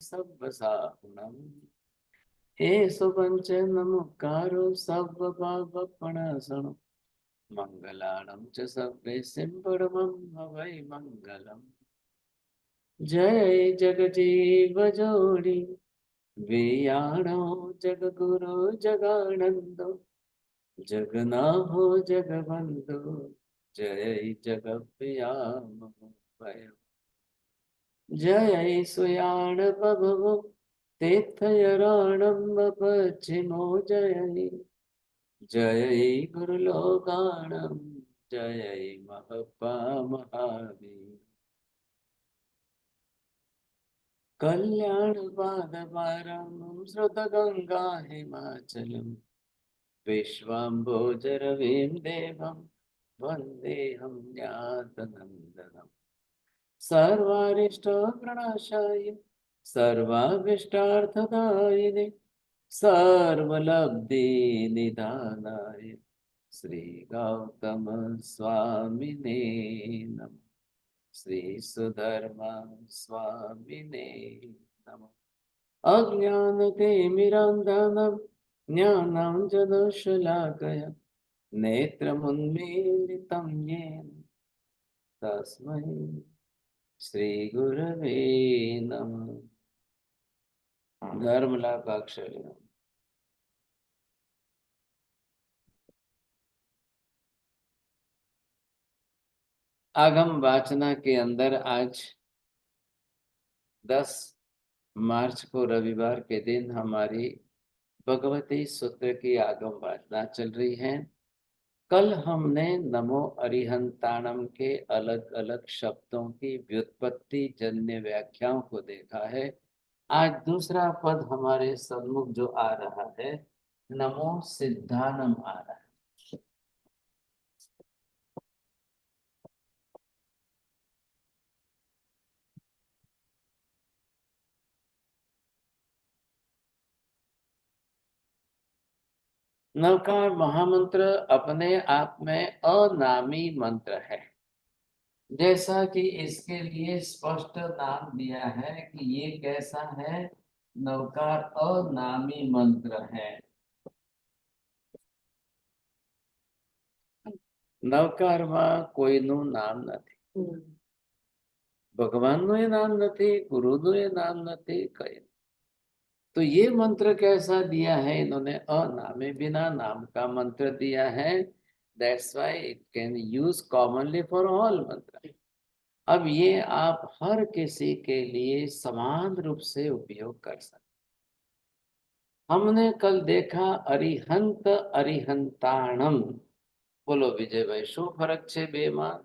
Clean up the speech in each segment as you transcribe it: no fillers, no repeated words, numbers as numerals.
सब्बसाहुणम् एषु पञ्च नमोकारो सब्बपापपणासनो मंगलानं च सर्वेसिं परमं हवै मंगलम्। जय जगजीव जोड़ी वियाणो जगगुरु जगानंदो जगन्नाथो जगबंधु जय जगत्प्रियामो भय। जय सुयाण प्रभु तीर्थयराणं पश्चिमो जय जय गुरुलोकाणं जय महपा महावीर। कल्याण पादपारामं श्रुतगंगा हिमाचलं विश्वाम्भोजरविं देवं वन्देऽहं ज्ञातनन्दनम्। सर्वारिष्टप्रणाशाय सर्वाभीष्टार्थदायिने सर्वलब्धिनिधानाय श्रीगौतम स्वामिने नमः। श्री सुधर्मा स्वामिने नमः। अज्ञानतिमिरान्धनं ज्ञानाञ्जनशलाकया नेत्रमुन्मीलितं येन तस्मै श्री गुरवे नमः। धर्मलापाक्षर आगम वाचना के अंदर आज 10 मार्च को रविवार के दिन हमारी भगवती सूत्र की आगम वाचना चल रही है। कल हमने नमो अरिहंताणम के अलग अलग शब्दों की व्युत्पत्ति जन्य व्याख्याओं को देखा है। आज दूसरा पद हमारे सम्मुख जो आ रहा है, नमो सिद्धानम आ रहा है। नवकार महामंत्र अपने आप में अनामी मंत्र है। जैसा कि इसके लिए स्पष्ट नाम दिया है कि ये कैसा है, नवकार अनामी मंत्र है। नवकार में कोईનું નામ નથી, ભગવાનનું એ નામ નથી, ગુરુનું એ નામ નથી, કઈ। तो ये मंत्र कैसा दिया है इन्होंने, अनामे बिना नाम का मंत्र दिया है। That's why it can use commonly for all मंत्र। अब ये आप हर किसी के लिए समान रूप से उपयोग कर सकते। हमने कल देखा अरिहंत अरिहंताणम। बोलो विजय भाई, शू फरक छे बे में?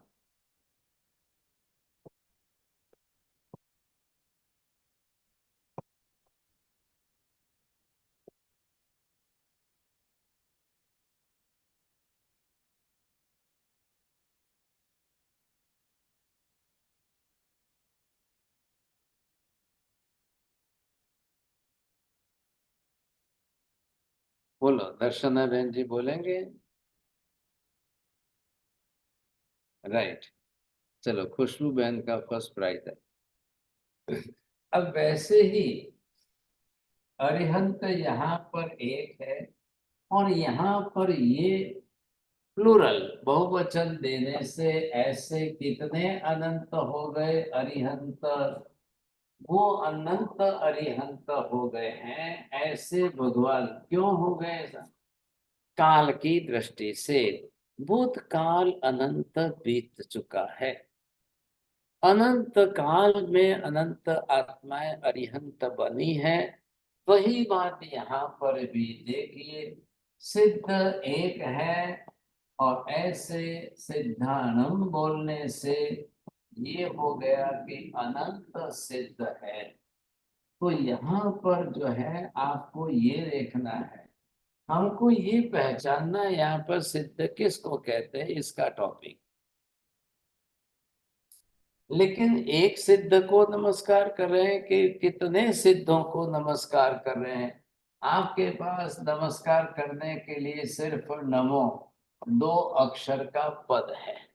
बोलो, दर्शना बहन जी बोलेंगे? राइट, चलो, खुशबू बहन का फर्स्ट प्राइज है। अब वैसे ही अरिहंत यहाँ पर एक है और यहाँ पर ये प्लूरल बहुवचन देने से ऐसे कितने अनंत हो गए अरिहंत, वो अनंत अरिहंत हो गए हैं। ऐसे भगवान क्यों हो गए ऐसा? काल की दृष्टि से भूतकाल अनंत बीत चुका है। अनंत काल में अनंत आत्माएं अरिहंत बनी है। वही बात यहाँ पर भी देखिए, सिद्ध एक है और ऐसे सिद्धानम बोलने से ये हो गया कि अनंत सिद्ध है। तो यहाँ पर जो है आपको ये देखना है, हमको ये पहचानना यहाँ पर सिद्ध किसको कहते हैं, इसका टॉपिक। लेकिन एक सिद्ध को नमस्कार कर रहे हैं कि कितने सिद्धों को नमस्कार कर रहे हैं? आपके पास नमस्कार करने के लिए सिर्फ नमो 2 अक्षर का पद है,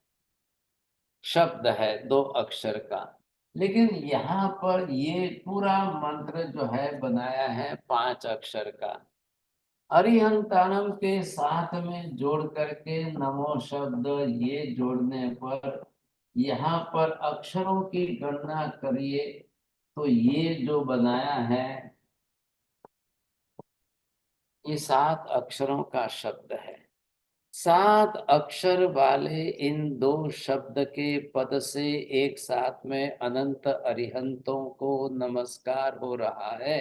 शब्द है 2 अक्षर का। लेकिन यहाँ पर ये पूरा मंत्र जो है बनाया है 5 अक्षर का। अरिहंताणम के साथ में जोड़ करके नमो शब्द ये जोड़ने पर यहाँ पर अक्षरों की गणना करिए तो ये जो बनाया है ये 7 अक्षरों का शब्द है। 7 अक्षर वाले इन 2 शब्द के पद से एक साथ में अनंत अरिहंतों को नमस्कार हो रहा है।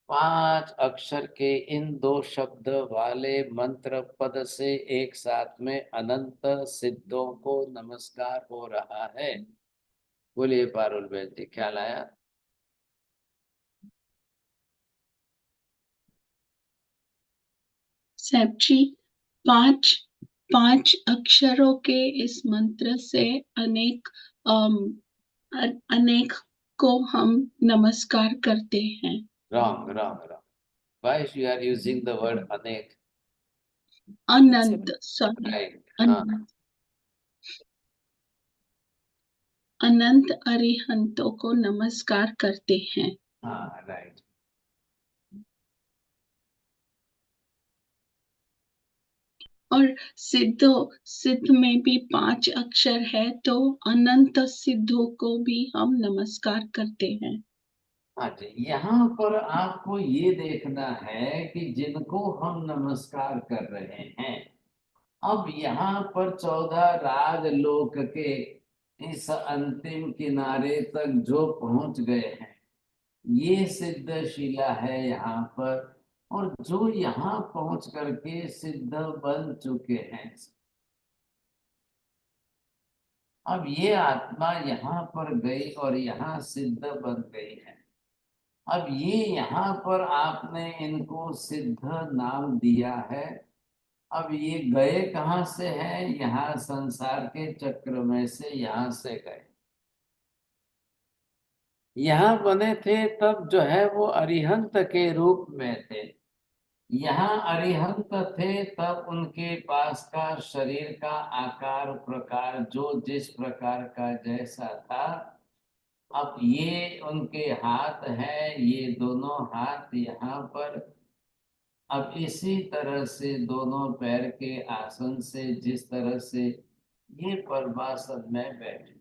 5 अक्षर के इन 2 शब्द वाले मंत्र पद से एक साथ में अनंत सिद्धों को नमस्कार हो रहा है। बोलिए पारुल बहन जी, ख्याल आया? साहब जी, पांच पांच अक्षरों के इस मंत्र से अनेक अनेक को हम नमस्कार करते हैं। Wrong wrong wrong. Why you are using the word अनेक? अनंत, सॉरी, राइट, हाँ अनंत अनंत अरिहंतों को नमस्कार करते हैं। हाँ राइट। और सिद्ध में भी 5 अक्षर है, तो अनंत सिद्धों को भी हम नमस्कार करते हैं। हाँ जी, यहाँ पर आपको ये देखना है कि जिनको हम नमस्कार कर रहे हैं, अब यहाँ पर 14 राजलोक के इस अंतिम किनारे तक जो पहुंच गए हैं ये सिद्धशिला है यहाँ पर। और जो यहाँ पहुंच करके सिद्ध बन चुके हैं, अब ये आत्मा यहाँ पर गई और यहाँ सिद्ध बन गई है। अब ये यहाँ पर आपने इनको सिद्ध नाम दिया है। अब ये गए कहाँ से है? यहाँ संसार के चक्र में से यहाँ से गए। यहाँ बने थे तब जो है वो अरिहंत के रूप में थे। यहाँ अरिहंत थे तब उनके पास का शरीर का आकार प्रकार जो जिस प्रकार का जैसा था। अब ये उनके हाथ है, ये दोनों हाथ यहाँ पर। अब इसी तरह से दोनों पैर के आसन से जिस तरह से ये पद्मासन में बैठे।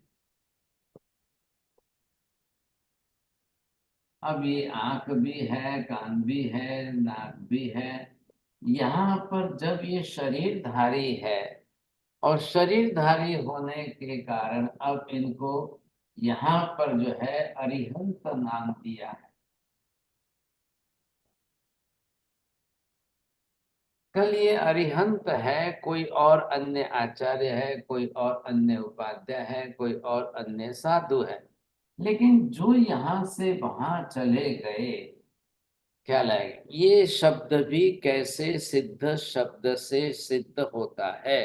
अब ये आंख भी है, कान भी है, नाक भी है। यहाँ पर जब ये शरीरधारी है और शरीरधारी होने के कारण अब इनको यहाँ पर जो है अरिहंत नाम दिया है। कल ये अरिहंत है, कोई और अन्य आचार्य है, कोई और अन्य उपाध्याय है, कोई और अन्य साधु है। लेकिन जो यहाँ से वहां चले गए, क्या लाएंगे? ये शब्द भी कैसे सिद्ध शब्द से सिद्ध होता है।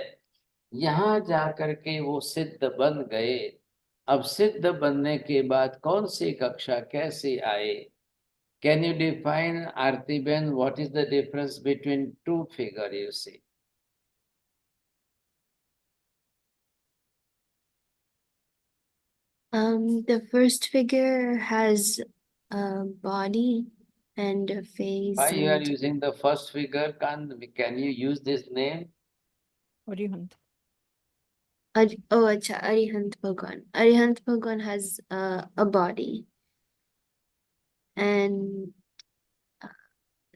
यहाँ जाकर के वो सिद्ध बन गए। अब सिद्ध बनने के बाद कौन सी कक्षा कैसे आए? Can you define, Aarti Ben, what is the difference between two figure you see? The first figure has a body and a face. Why you are and using the first figure? Can you use this name? Arihant. Oh, acha, Arihant Bhagwan. Arihant Bhagwan has a body. And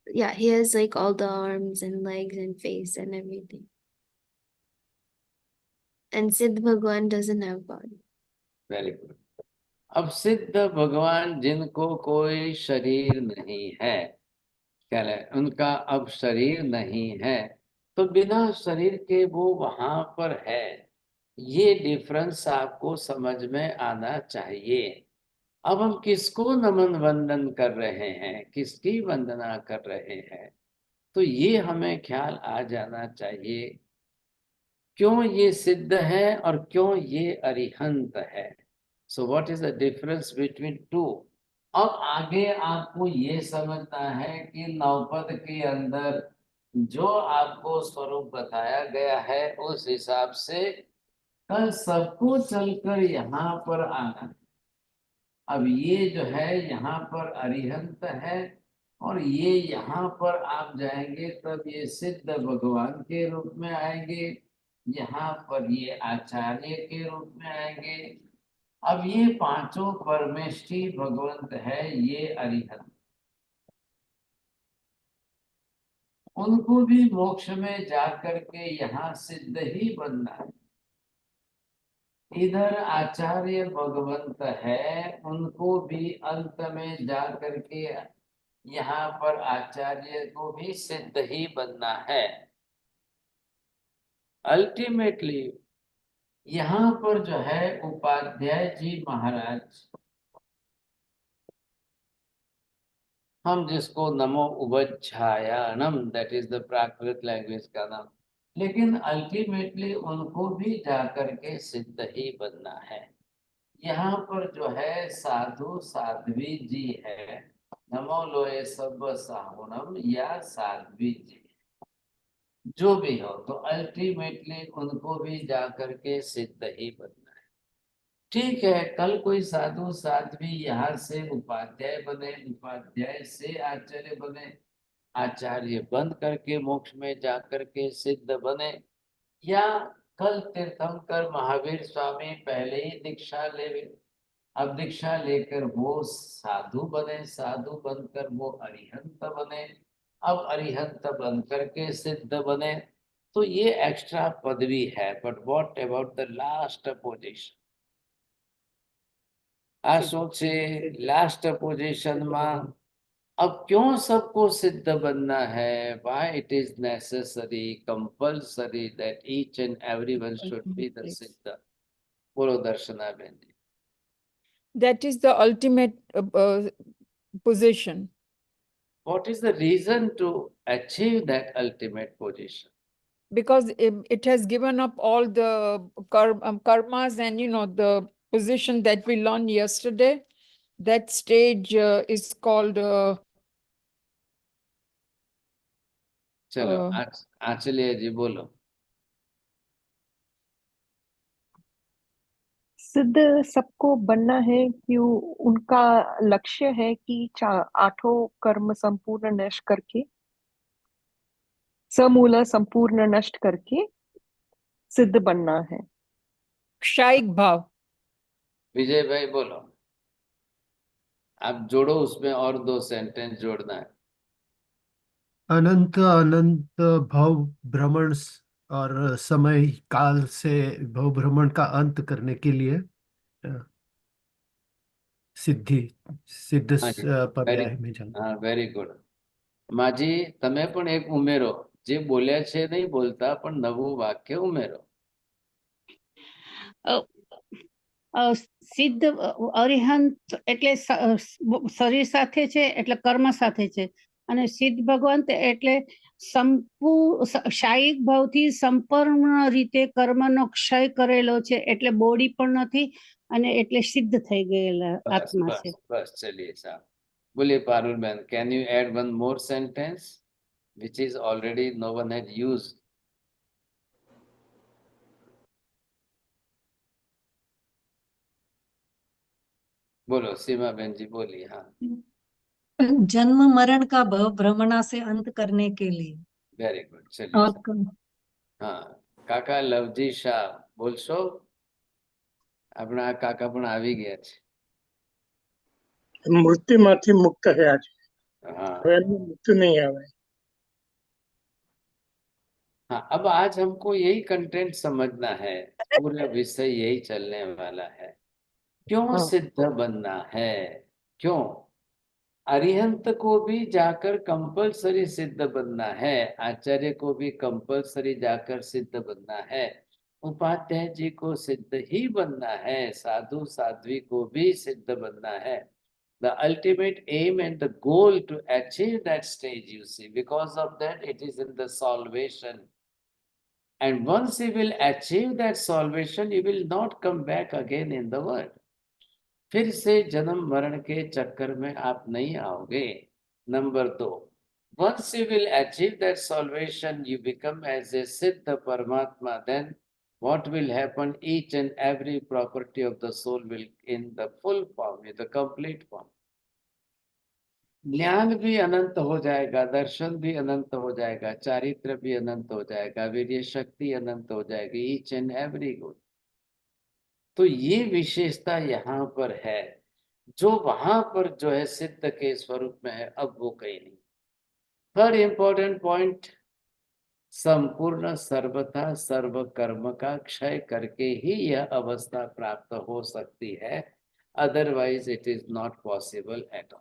yeah, he has like all the arms and legs and face and everything. And Siddh Bhagwan doesn't have body. Very good. अब सिद्ध भगवान जिनको कोई शरीर नहीं है, क्या है, उनका अब शरीर नहीं है, तो बिना शरीर के वो वहां पर है। ये डिफरेंस आपको समझ में आना चाहिए। अब हम किसको नमन वंदन कर रहे हैं, किसकी वंदना कर रहे हैं, तो ये हमें ख्याल आ जाना चाहिए। क्यों ये सिद्ध है और क्यों ये अरिहंत है? So what is the difference between to? अब आगे आपको ये समझना है कि नवपद के अंदर जो आपको स्वरूप बताया गया है उस हिसाब से कल सबको चलकर यहाँ पर आना। अब ये जो है यहाँ पर अरिहंत है, और ये यहाँ पर आप जाएंगे तब ये सिद्ध भगवान के रूप में आएंगे, यहाँ पर ये आचार्य के रूप में आएंगे। अब ये पांचों परमेष्ठी भगवंत है, ये अरिहंत, उनको भी मोक्ष में जाकर के यहाँ सिद्ध ही बनना है। इधर आचार्य भगवंत है, उनको भी अंत में जाकर के यहाँ पर आचार्य को भी सिद्ध ही बनना है। अल्टीमेटली यहाँ पर जो है उपाध्याय जी महाराज, हम जिसको नमो उबज्झायानम, that is the Prakrit language का नाम, लेकिन अल्टीमेटली उनको भी जाकर के सिद्ध ही बनना है। यहाँ पर जो है साधु साध्वी जी है, नमो लोए सब साहुणम या साध्वी जी, जो भी हो, तो अल्टीमेटली उनको भी जाकर के सिद्ध ही बनना है। ठीक है, कल कोई साधु साध्वी यहाँ से उपाध्याय बने, उपाध्याय से आचार्य बने, आचार्य बन करके मोक्ष में जाकर के सिद्ध बने, या कल तीर्थंकर महावीर स्वामी पहले ही दीक्षा ले, अब दीक्षा लेकर वो साधु बने, साधु बनकर वो अरिहंत बने, अब अरिहंत बन करके सिद्ध बने, तो ये एक्स्ट्रा पदवी है। But what about the last position? आ सोचे लास्ट पोजीशन में अब क्यों सबको सिद्ध बनना है? Why it is necessary, compulsory that each and everyone should be the सिद्ध? बोलो दर्शना बहन जी। That is the ultimate position. What is the reason to achieve that ultimate position? Because it has given up all the karmas and the position that we learned yesterday. That stage is called चलो आचार्य जी बोलो। सिद्ध सबको बनना है क्यों? उनका लक्ष्य है कि आठों कर्म संपूर्ण नष्ट करके, समूल संपूर्ण नष्ट करके सिद्ध बनना है। क्षायिक भाव। विजय भाई बोलो, आप जोड़ो, उसमें और 2 सेंटेंस जोड़ना है। अनंत अनंत भव भ्रमण और समय काल से भव भ्रमण का अंत करने के लिए सिद्धि सिद्ध हाँ जी, पर्याय में जाना। हाँ, वेरी गुड। माजी તમે પણ એક ઉમેરો, જે બોલ્યા છે નહીં બોલતા, પણ નવું વાક્ય ઉમેરો। સિદ્ધ અરિહંત એટલે શરીર સાથે છે, એટલે કર્મ સાથે છે, અને સિદ્ધ ભગવંત એટલે શાયિક ભાવથી સંપૂર્ણ રીતે કર્મનો ક્ષય કરેલો છે, એટલે બોડી પણ નથી, અને એટલે સિદ્ધ થઈ ગયેલા આત્મા છે। બસ ચलिए સાहब। बोलिए पारुल बहन, can you add one more sentence which is already no one had used? बोलो सीमा बहन जी, बोलिए। हाँ, जन्म मरण का भव भ्रमणा से अंत करने के लिए। वेरी गुड, चलिए और साहब। हाँ, કાકા લવજી શાહ બોલશો? આપણા કાકા પણ આવી ગયા છે। મૃત્યુમાંથી મુક્ત થયા છે, हाँ હવે એમને મૃત્યુ નહીં આવે। हाँ, अब आज हमको यही कंटेंट समझना है, पूरा विषय यही चलने वाला है। क्यों हाँ। सिद्ध बनना है? क्यों अरिहंत को भी जाकर कंपलसरी सिद्ध बनना है, आचार्य को भी कंपलसरी जाकर सिद्ध बनना है, उपाध्याय जी को सिद्ध ही बनना है, साधु साध्वी को भी सिद्ध बनना है। The ultimate aim and the goal to achieve that stage, you see, because of that it is in the salvation. And once you will achieve that salvation, you will not come back again in the world. फिर से जन्म मरण के चक्कर में आप नहीं आओगे। Number 2, once you will achieve that salvation, you become as a सिद्ध परमात्मा, then what will happen? Each and every property of the soul will in the full form, in the complete form. ज्ञान भी अनंत हो जाएगा, दर्शन भी अनंत हो जाएगा, चारित्र भी अनंत हो जाएगा, वीर्य शक्ति अनंत हो जाएगी, ईच एंड एवरी गुड। तो ये विशेषता यहाँ पर है, जो वहां पर जो है सिद्ध के स्वरूप में है, अब वो कहीं नहीं। थर्ड इंपॉर्टेंट पॉइंट, संपूर्ण सर्वथा सर्व कर्म का क्षय करके ही यह अवस्था प्राप्त हो सकती है, otherwise it is not possible at all.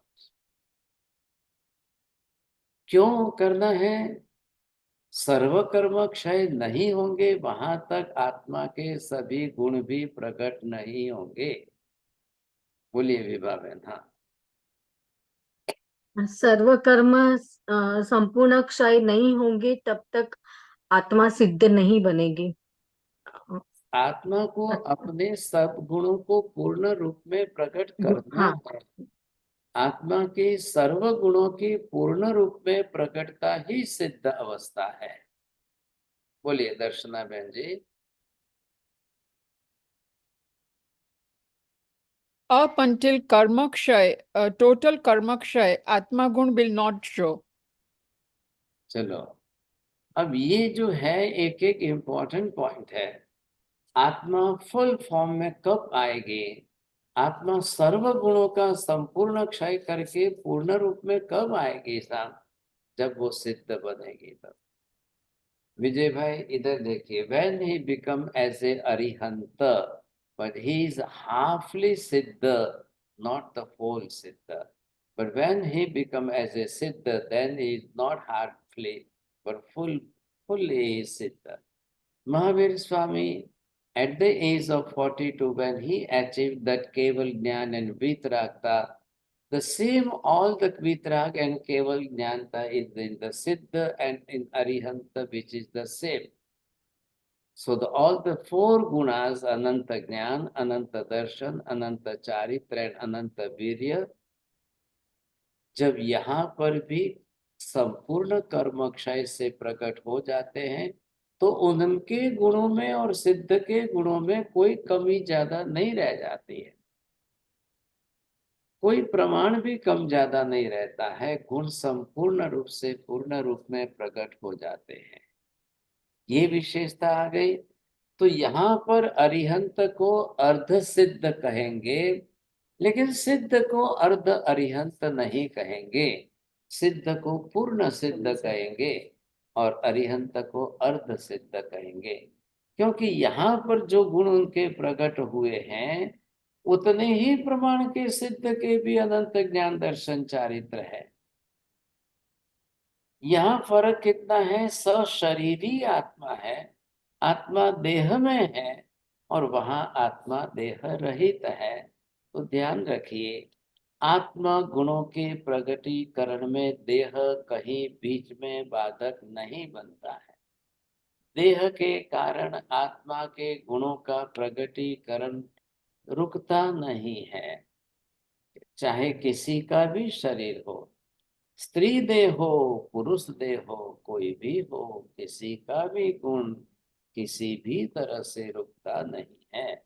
क्यों करना है? सर्व कर्म क्षय नहीं होंगे वहां तक आत्मा के सभी गुण भी प्रकट नहीं होंगे। बोलिए विभा बहन। हाँ, सर्व कर्म संपूर्ण क्षय नहीं होंगे तब तक आत्मा सिद्ध नहीं बनेगी। आत्मा को अपने सब गुणों को पूर्ण रूप में प्रकट करना हाँ। है। आत्मा के सर्व गुणों की पूर्ण रूप में प्रकटता ही सिद्ध अवस्था है। बोलिए दर्शना बहन जी। Up until karmakshay, total karmakshay, Atma gun will not show. चलो, अब ये जो है एक एक इम्पोर्टेंट पॉइंट है। आत्मा फुल फॉर्म में कब आएगी? आत्मा सर्व गुणों का संपूर्ण क्षय करके पूर्ण रूप में कब आएगी साहब? जब वो सिद्ध बनेगी तब। विजय भाई इधर देखिए, when he become as a arihant, but he is halfly siddha, not the full siddha. But when he become as a siddha, then he is not halfly, but fully is siddha. Mahavir Swami, at the age of 42, when he achieved that Keval Jnana and Vitragta, the same all the Vitrag and Keval Jnana is in the Siddha and in Arihanta, which is the same. So all the four gunas, Ananta Jnana, Ananta Darshan, Ananta Charitra and Ananta Virya, जब यहाँ पर भी संपूर्ण कर्म क्षय से प्रकट हो जाते हैं, तो उनके गुणों में और सिद्ध के गुणों में कोई कमी ज्यादा नहीं रह जाती है, कोई प्रमाण भी कम ज्यादा नहीं रहता है। गुण संपूर्ण रूप से पूर्ण रूप में प्रकट हो जाते हैं। ये विशेषता आ गई। तो यहाँ पर अरिहंत को अर्ध सिद्ध कहेंगे, लेकिन सिद्ध को अर्ध अरिहंत नहीं कहेंगे। सिद्ध को पूर्ण सिद्ध कहेंगे और अरिहंत को अर्ध सिद्ध कहेंगे, क्योंकि यहाँ पर जो गुण उनके प्रकट हुए हैं उतने ही प्रमाण के सिद्ध के भी अनंत ज्ञान दर्शन चारित्र है। यहाँ फर्क कितना है? सशरीरी आत्मा है, आत्मा देह में है और वहां आत्मा देह रहित है। तो ध्यान रखिए, आत्मा गुणों के प्रगटीकरण में देह कहीं बीच में बाधक नहीं बनता है। देह के कारण आत्मा के गुणों का प्रगटीकरण रुकता नहीं है, चाहे किसी का भी शरीर हो, स्त्री देह हो, पुरुष देह हो, कोई भी हो, किसी का भी गुण किसी भी तरह से रुकता नहीं है।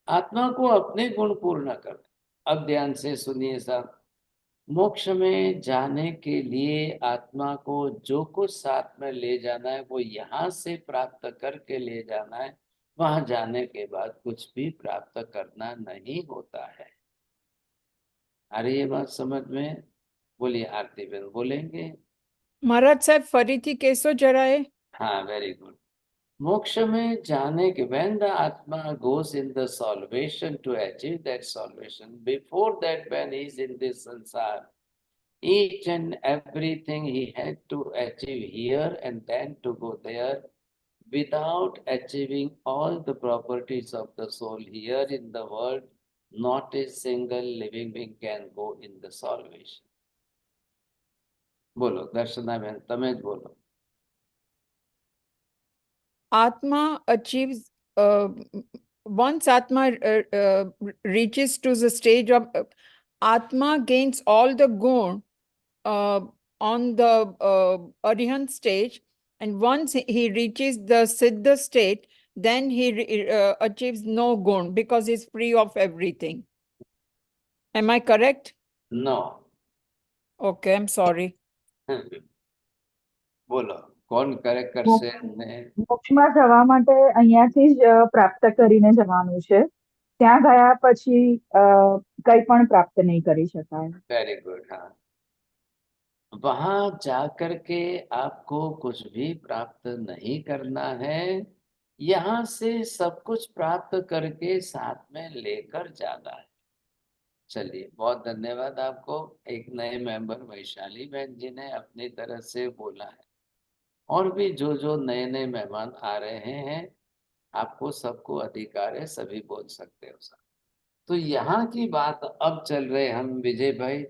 आत्मा को अपने गुण पूर्ण कर। अब ध्यान से सुनिए साहब, मोक्ष में जाने के लिए आत्मा को जो कुछ साथ में ले जाना है वो यहाँ से प्राप्त करके ले जाना है। वहां जाने के बाद कुछ भी प्राप्त करना नहीं होता है। अरे ये बात समझ में? बोलिए आरती बहन, बोलेंगे? महाराज साहब फरीथी कैसो जरा है? हाँ, वेरी गुड। मोक्ष में जाने के when the atma goes in the salvation to achieve that salvation, before that when he is in this sansar, each and everything he had to achieve here and then to go there. Without achieving all the properties of the soul here in the world, not a single living being can go in the salvation. बोलो दर्शना बहन, तमें बोलो। Atma achieves, once Atma reaches to the stage of, Atma gains all the gun on the Arihant stage, and once he reaches the Siddha state, then he achieves no gun because he's free of everything. Am I correct? No. Okay, I'm sorry. બોલો કોણ correct કરશે ને? મોક્ષમાં જવા માટે અહીંયાથી જ પ્રાપ્ત કરીને જવાનું છે. ત્યાં ગયા પછી કંઈ પણ પ્રાપ્ત નહીં કરી શકાય. Very good. हाँ, वहां जाकर के आपको कुछ भी प्राप्त नहीं करना है, यहाँ से सब कुछ प्राप्त करके साथ में लेकर जाना है। चलिए, बहुत धन्यवाद आपको। एक नए मेंबर वैशाली बहन जी ने अपनी तरह से बोला है, और भी जो नए नए मेहमान आ रहे हैं, आपको सबको अधिकार है, सभी बोल सकते हो सर। तो यहाँ की बात अब चल रहे हम विजय भाई,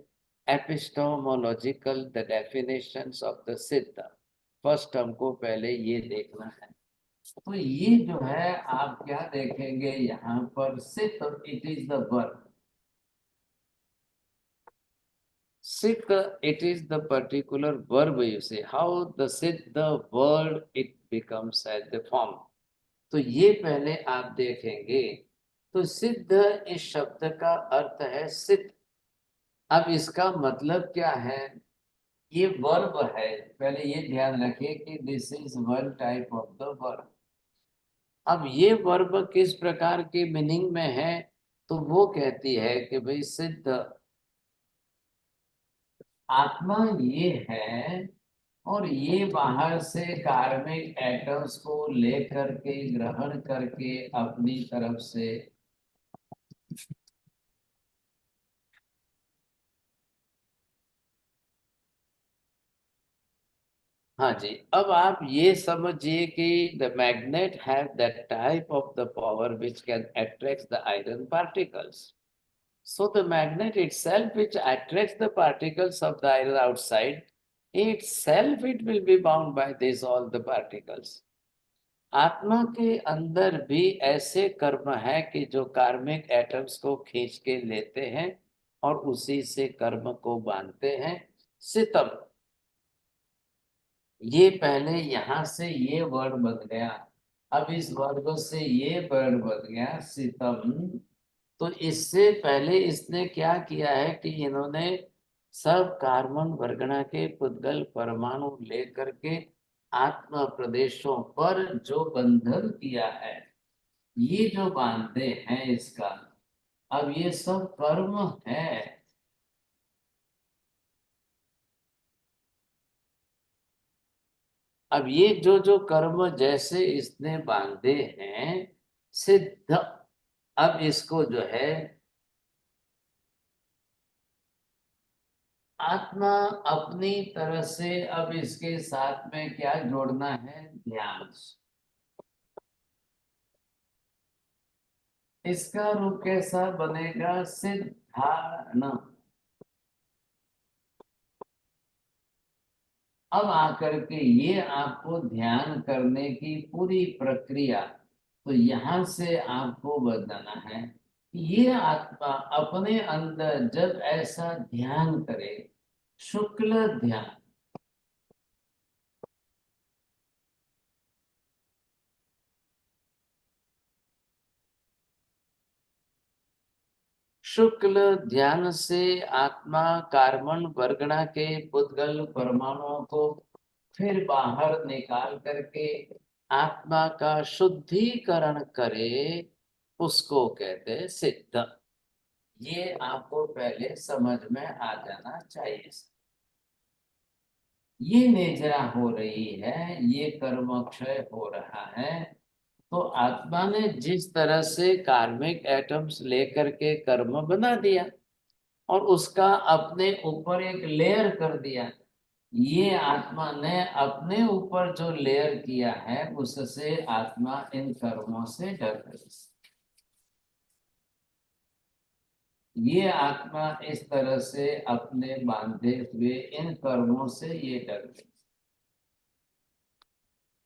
एपिस्टोमोलॉजिकल द डेफिनेशंस ऑफ द सिद्ध। फर्स्ट हमको पहले ये देखना है। तो ये जो है आप क्या देखेंगे यहाँ पर, सिद्ध it is the verb. Siddha, it is the particular verb you say, how the Siddha word it becomes as the form. तो ये पहले आप देखेंगे। तो सिद्ध इस शब्द का अर्थ है सिद्ध। अब इसका मतलब क्या है? ये वर्ब है, पहले ये ध्यान रखिए कि this is one type of the verb. अब ये वर्ब किस प्रकार की मीनिंग में है? तो वो कहती है कि भाई सिद्ध आत्मा ये है, और ये बाहर से कार्मिक एटम्स को लेकर के ग्रहण करके अपनी तरफ से हाँ जी, अब आप ये समझिए कि the magnet have that type of the power which can attract the iron particles. So the magnet itself, which attracts the particles of the iron outside, itself it will be bound by this all the particles. आत्मा के अंदर भी ऐसे कर्म है कि जो कार्मिक एटम्स को खींच के लेते हैं और उसी से कर्म को बांधते हैं। सितम, ये पहले यहाँ से ये वर्ड बन गया, अब इस वर्ग से ये वर्ड बन गया सितम। तो इससे पहले इसने क्या किया है कि इन्होंने सब कार्बन वर्गणा के पुद्गल परमाणु लेकर के आत्मा प्रदेशों पर जो बंधन किया है, ये जो बांधते हैं इसका, अब ये सब कर्म है। अब ये जो कर्म जैसे इसने बांधे हैं सिद्ध, अब इसको जो है आत्मा अपनी तरह से अब इसके साथ में क्या जोड़ना है? ध्यान। इसका रूप कैसा बनेगा? सिद्धान। अब आकर के ये आपको ध्यान करने की पूरी प्रक्रिया, तो यहाँ से आपको बताना है कि ये आत्मा अपने अंदर जब ऐसा ध्यान करे, शुक्ल ध्यान, शुक्ल ध्यान से आत्मा कार्बन वर्गणा के पुद्गल परमाणुओं को फिर बाहर निकाल करके आत्मा का शुद्धिकरण करे, उसको कहते हैं सिद्ध। ये आपको पहले समझ में आ जाना चाहिए। ये निद्रा हो रही है, ये कर्म क्षय हो रहा है। तो आत्मा ने जिस तरह से कार्मिक एटम्स लेकर के कर्म बना दिया और उसका अपने ऊपर एक लेयर कर दिया, ये आत्मा ने अपने ऊपर जो लेयर किया है उससे आत्मा इन कर्मों से डर गई। ये आत्मा इस तरह से अपने बांधे हुए इन कर्मों से ये डर गई।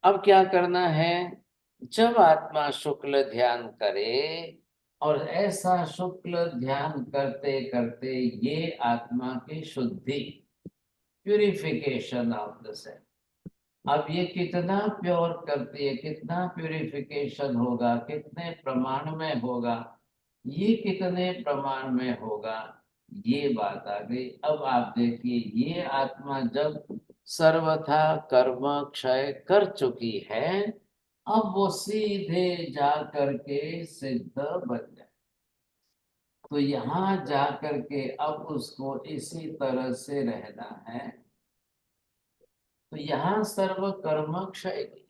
अब क्या करना है? जब आत्मा शुक्ल ध्यान करे, और ऐसा शुक्ल ध्यान करते करते ये आत्मा की शुद्धि, प्यूरिफिकेशन ऑफ द सेल्फ, अब ये कितना प्योर करती है, कितना प्यूरिफिकेशन होगा, कितने प्रमाण में होगा, ये कितने प्रमाण में होगा, ये बात आ गई। अब आप देखिए, ये आत्मा जब सर्वथा कर्म क्षय कर चुकी है, अब वो सीधे जा करके सिद्ध बन जाए। तो यहाँ जा करके अब उसको इसी तरह से रहना है। तो यहाँ सर्व कर्म क्षय की।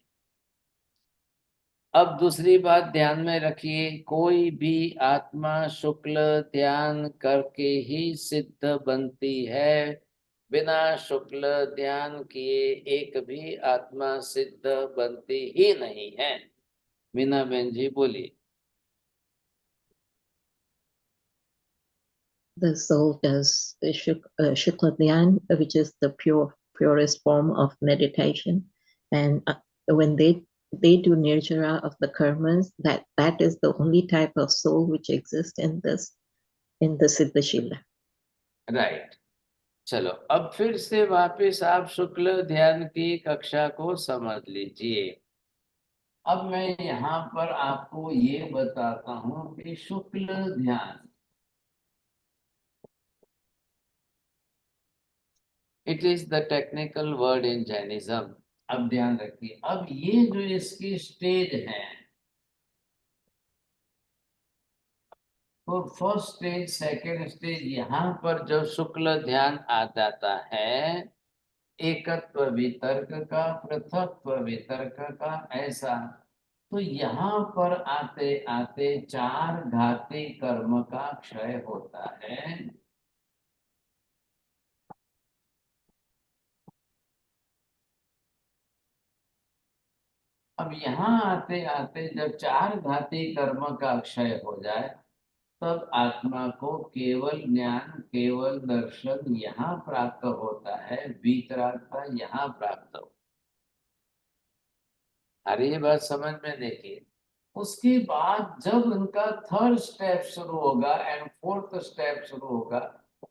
अब दूसरी बात ध्यान में रखिए, कोई भी आत्मा शुक्ल ध्यान करके ही सिद्ध बनती है। बिना शुक्ल ध्यान किए एक भी आत्मा सिद्ध बनती ही नहीं है। मीना बहन जी बोलिए। The soul does the Shukla Dhyan, which is the purest form of meditation, and when they do nirjara of the karmas, that is the only type of soul which exists in the Siddhashila. Right, चलो अब फिर से वापस आप शुक्ल ध्यान की कक्षा को समझ लीजिए। अब मैं यहाँ पर आपको ये बताता हूँ कि शुक्ल ध्यान, it is the technical word in Jainism. अब ध्यान रखिए, अब ये जो इसकी स्टेज है, तो फर्स्ट स्टेज, सेकेंड स्टेज, यहाँ पर जब शुक्ल ध्यान आ जाता है, एकत्व वितर्क का, पृथक्त्व वितर्क का, ऐसा, तो यहाँ पर आते आते चार घाती कर्म का क्षय होता है। अब यहाँ आते आते जब चार घाती कर्म का क्षय हो जाए, तब आत्मा को केवल ज्ञान, केवल दर्शन यहाँ प्राप्त होता है, वीतरागता यहाँ प्राप्त हो। अरे ये बात समझ में देखिए। उसके बाद जब उनका थर्ड स्टेप शुरू होगा एंड फोर्थ स्टेप शुरू होगा,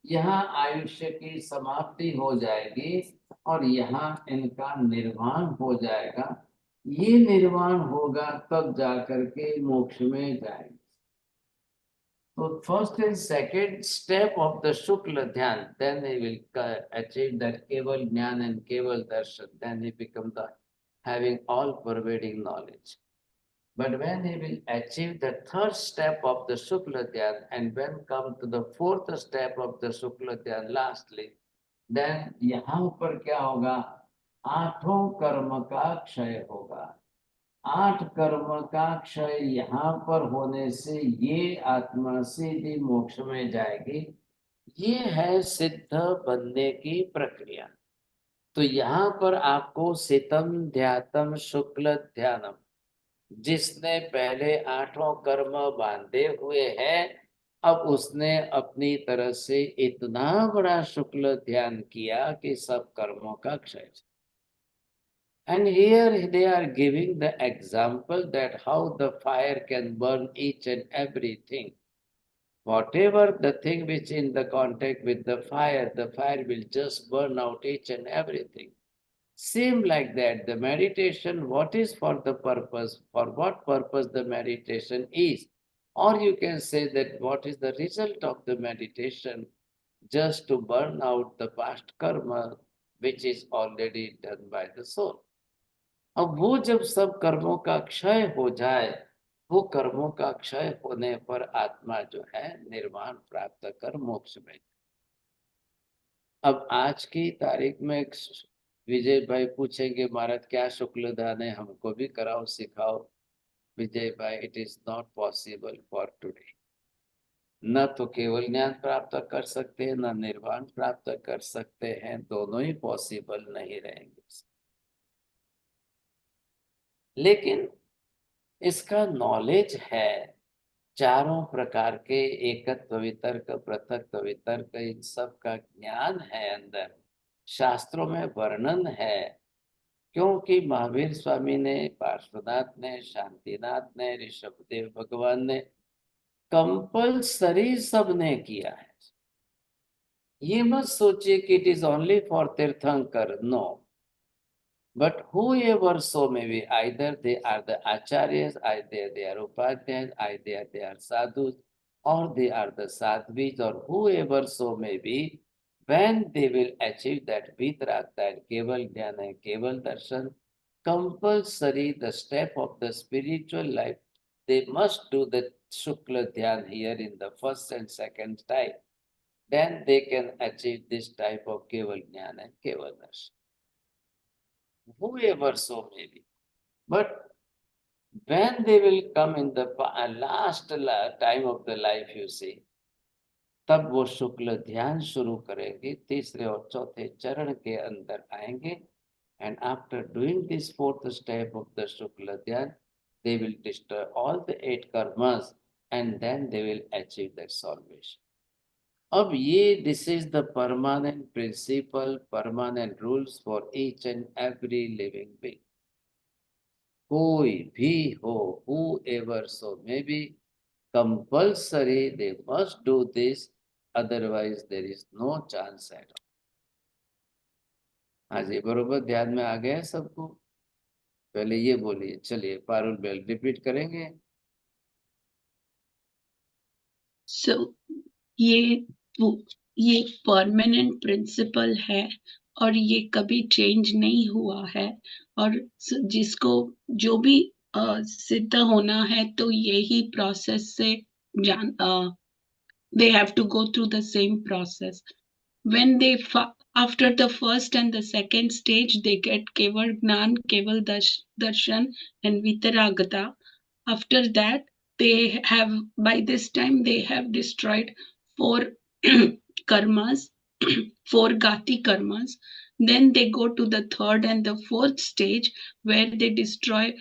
यहाँ आयुष्य की समाप्ति हो जाएगी और यहाँ इनका निर्वाण हो जाएगा। ये निर्वाण होगा तब जाकर के मोक्ष में जाएंगे। So first and second step of the Shukla Dhyan, then he will achieve that Keval Jnana and Keval Darshan. Then he become the having all pervading knowledge. But when he will achieve the third step of the Shukla Dhyan and when come to the fourth step of the Shukla Dhyan lastly, then यहाँ पर क्या होगा? आठों कर्म का क्षय होगा। 8 कर्म का क्षय यहाँ पर होने से ये आत्मा सीधी मोक्ष में जाएगी। ये है सिद्ध बनने की प्रक्रिया। तो यहाँ पर आपको सितम ध्यातम शुक्ल ध्यानम, जिसने पहले 8 कर्म बांधे हुए हैं, अब उसने अपनी तरह से इतना बड़ा शुक्ल ध्यान किया कि सब कर्मों का क्षय। And here they are giving the example that how the fire can burn each and everything. Whatever the thing which in the contact with the fire will just burn out each and everything. Same like that, the meditation, what is for the purpose, for what purpose the meditation is. Or you can say that what is the result of the meditation, just to burn out the past karma which is already done by the soul. अब वो जब सब कर्मों का क्षय हो जाए, वो कर्मों का क्षय होने पर आत्मा जो है निर्वाण प्राप्त कर मोक्ष में। अब आज की तारीख में विजय भाई पूछेंगे, महाराज क्या शुक्ल ध्यान है, हमको भी कराओ, सिखाओ। विजय भाई, it is not possible for today. न तो केवल ज्ञान प्राप्त कर सकते हैं, न निर्वाण प्राप्त कर सकते हैं, दोनों ही पॉसिबल नहीं रहेंगे। लेकिन इसका नॉलेज है, चारों प्रकार के एकत्व वितर्क, पृथक्त्व वितर्क, इन सब का ज्ञान है अंदर, शास्त्रों में वर्णन है। क्योंकि महावीर स्वामी ने, पार्श्वनाथ ने, शांतिनाथ ने, ऋषभदेव भगवान ने कंपल्सरी सबने किया है। ये मत सोचिए कि इट इज ओनली फॉर तीर्थंकर, no. But whoever so may be, either they are the acharyas, either they are upadhyayas, either they are sadhus, or they are the sadhvis, or whoever so may be, when they will achieve that vitragta and keval jnana and keval darshan, compulsory the step of the spiritual life, they must do the Shukla Dhyan here in the first and second type. Then they can achieve this type of keval jnana and keval darshan. Whoever so may be. But when they will come in the last time of the life, you see, तब वो शुक्ल ध्यान शुरू करेंगे, तीसरे और चौथे चरण के अंदर आएंगे. And after doing this fourth step of the Shukla Dhyan, they will destroy all the 8 karmas and then they will achieve their salvation. अब ये this is the permanent principle, permanent rules for each and every living being. कोई भी हो, whoever so may be, compulsory they must do this, otherwise there is no chance at all. हाँ जी, बरोबर ध्यान में आ गया सबको? पहले ये बोलिए, चलिए पारुल बेल रिपीट करेंगे. So ये परमानेंट प्रिंसिपल है और ये कभी चेंज नहीं हुआ है. और जिसको जो भी सिद्ध होना है तो यही प्रोसेस से they have to go through the same process. When they after the first and the second stage, they get keval gnan, keval darshan and vitaragata. After that, they have, by this time, they have destroyed 4 karmas, 4 gati karmas. Then they go to the third and the fourth stage where they destroy,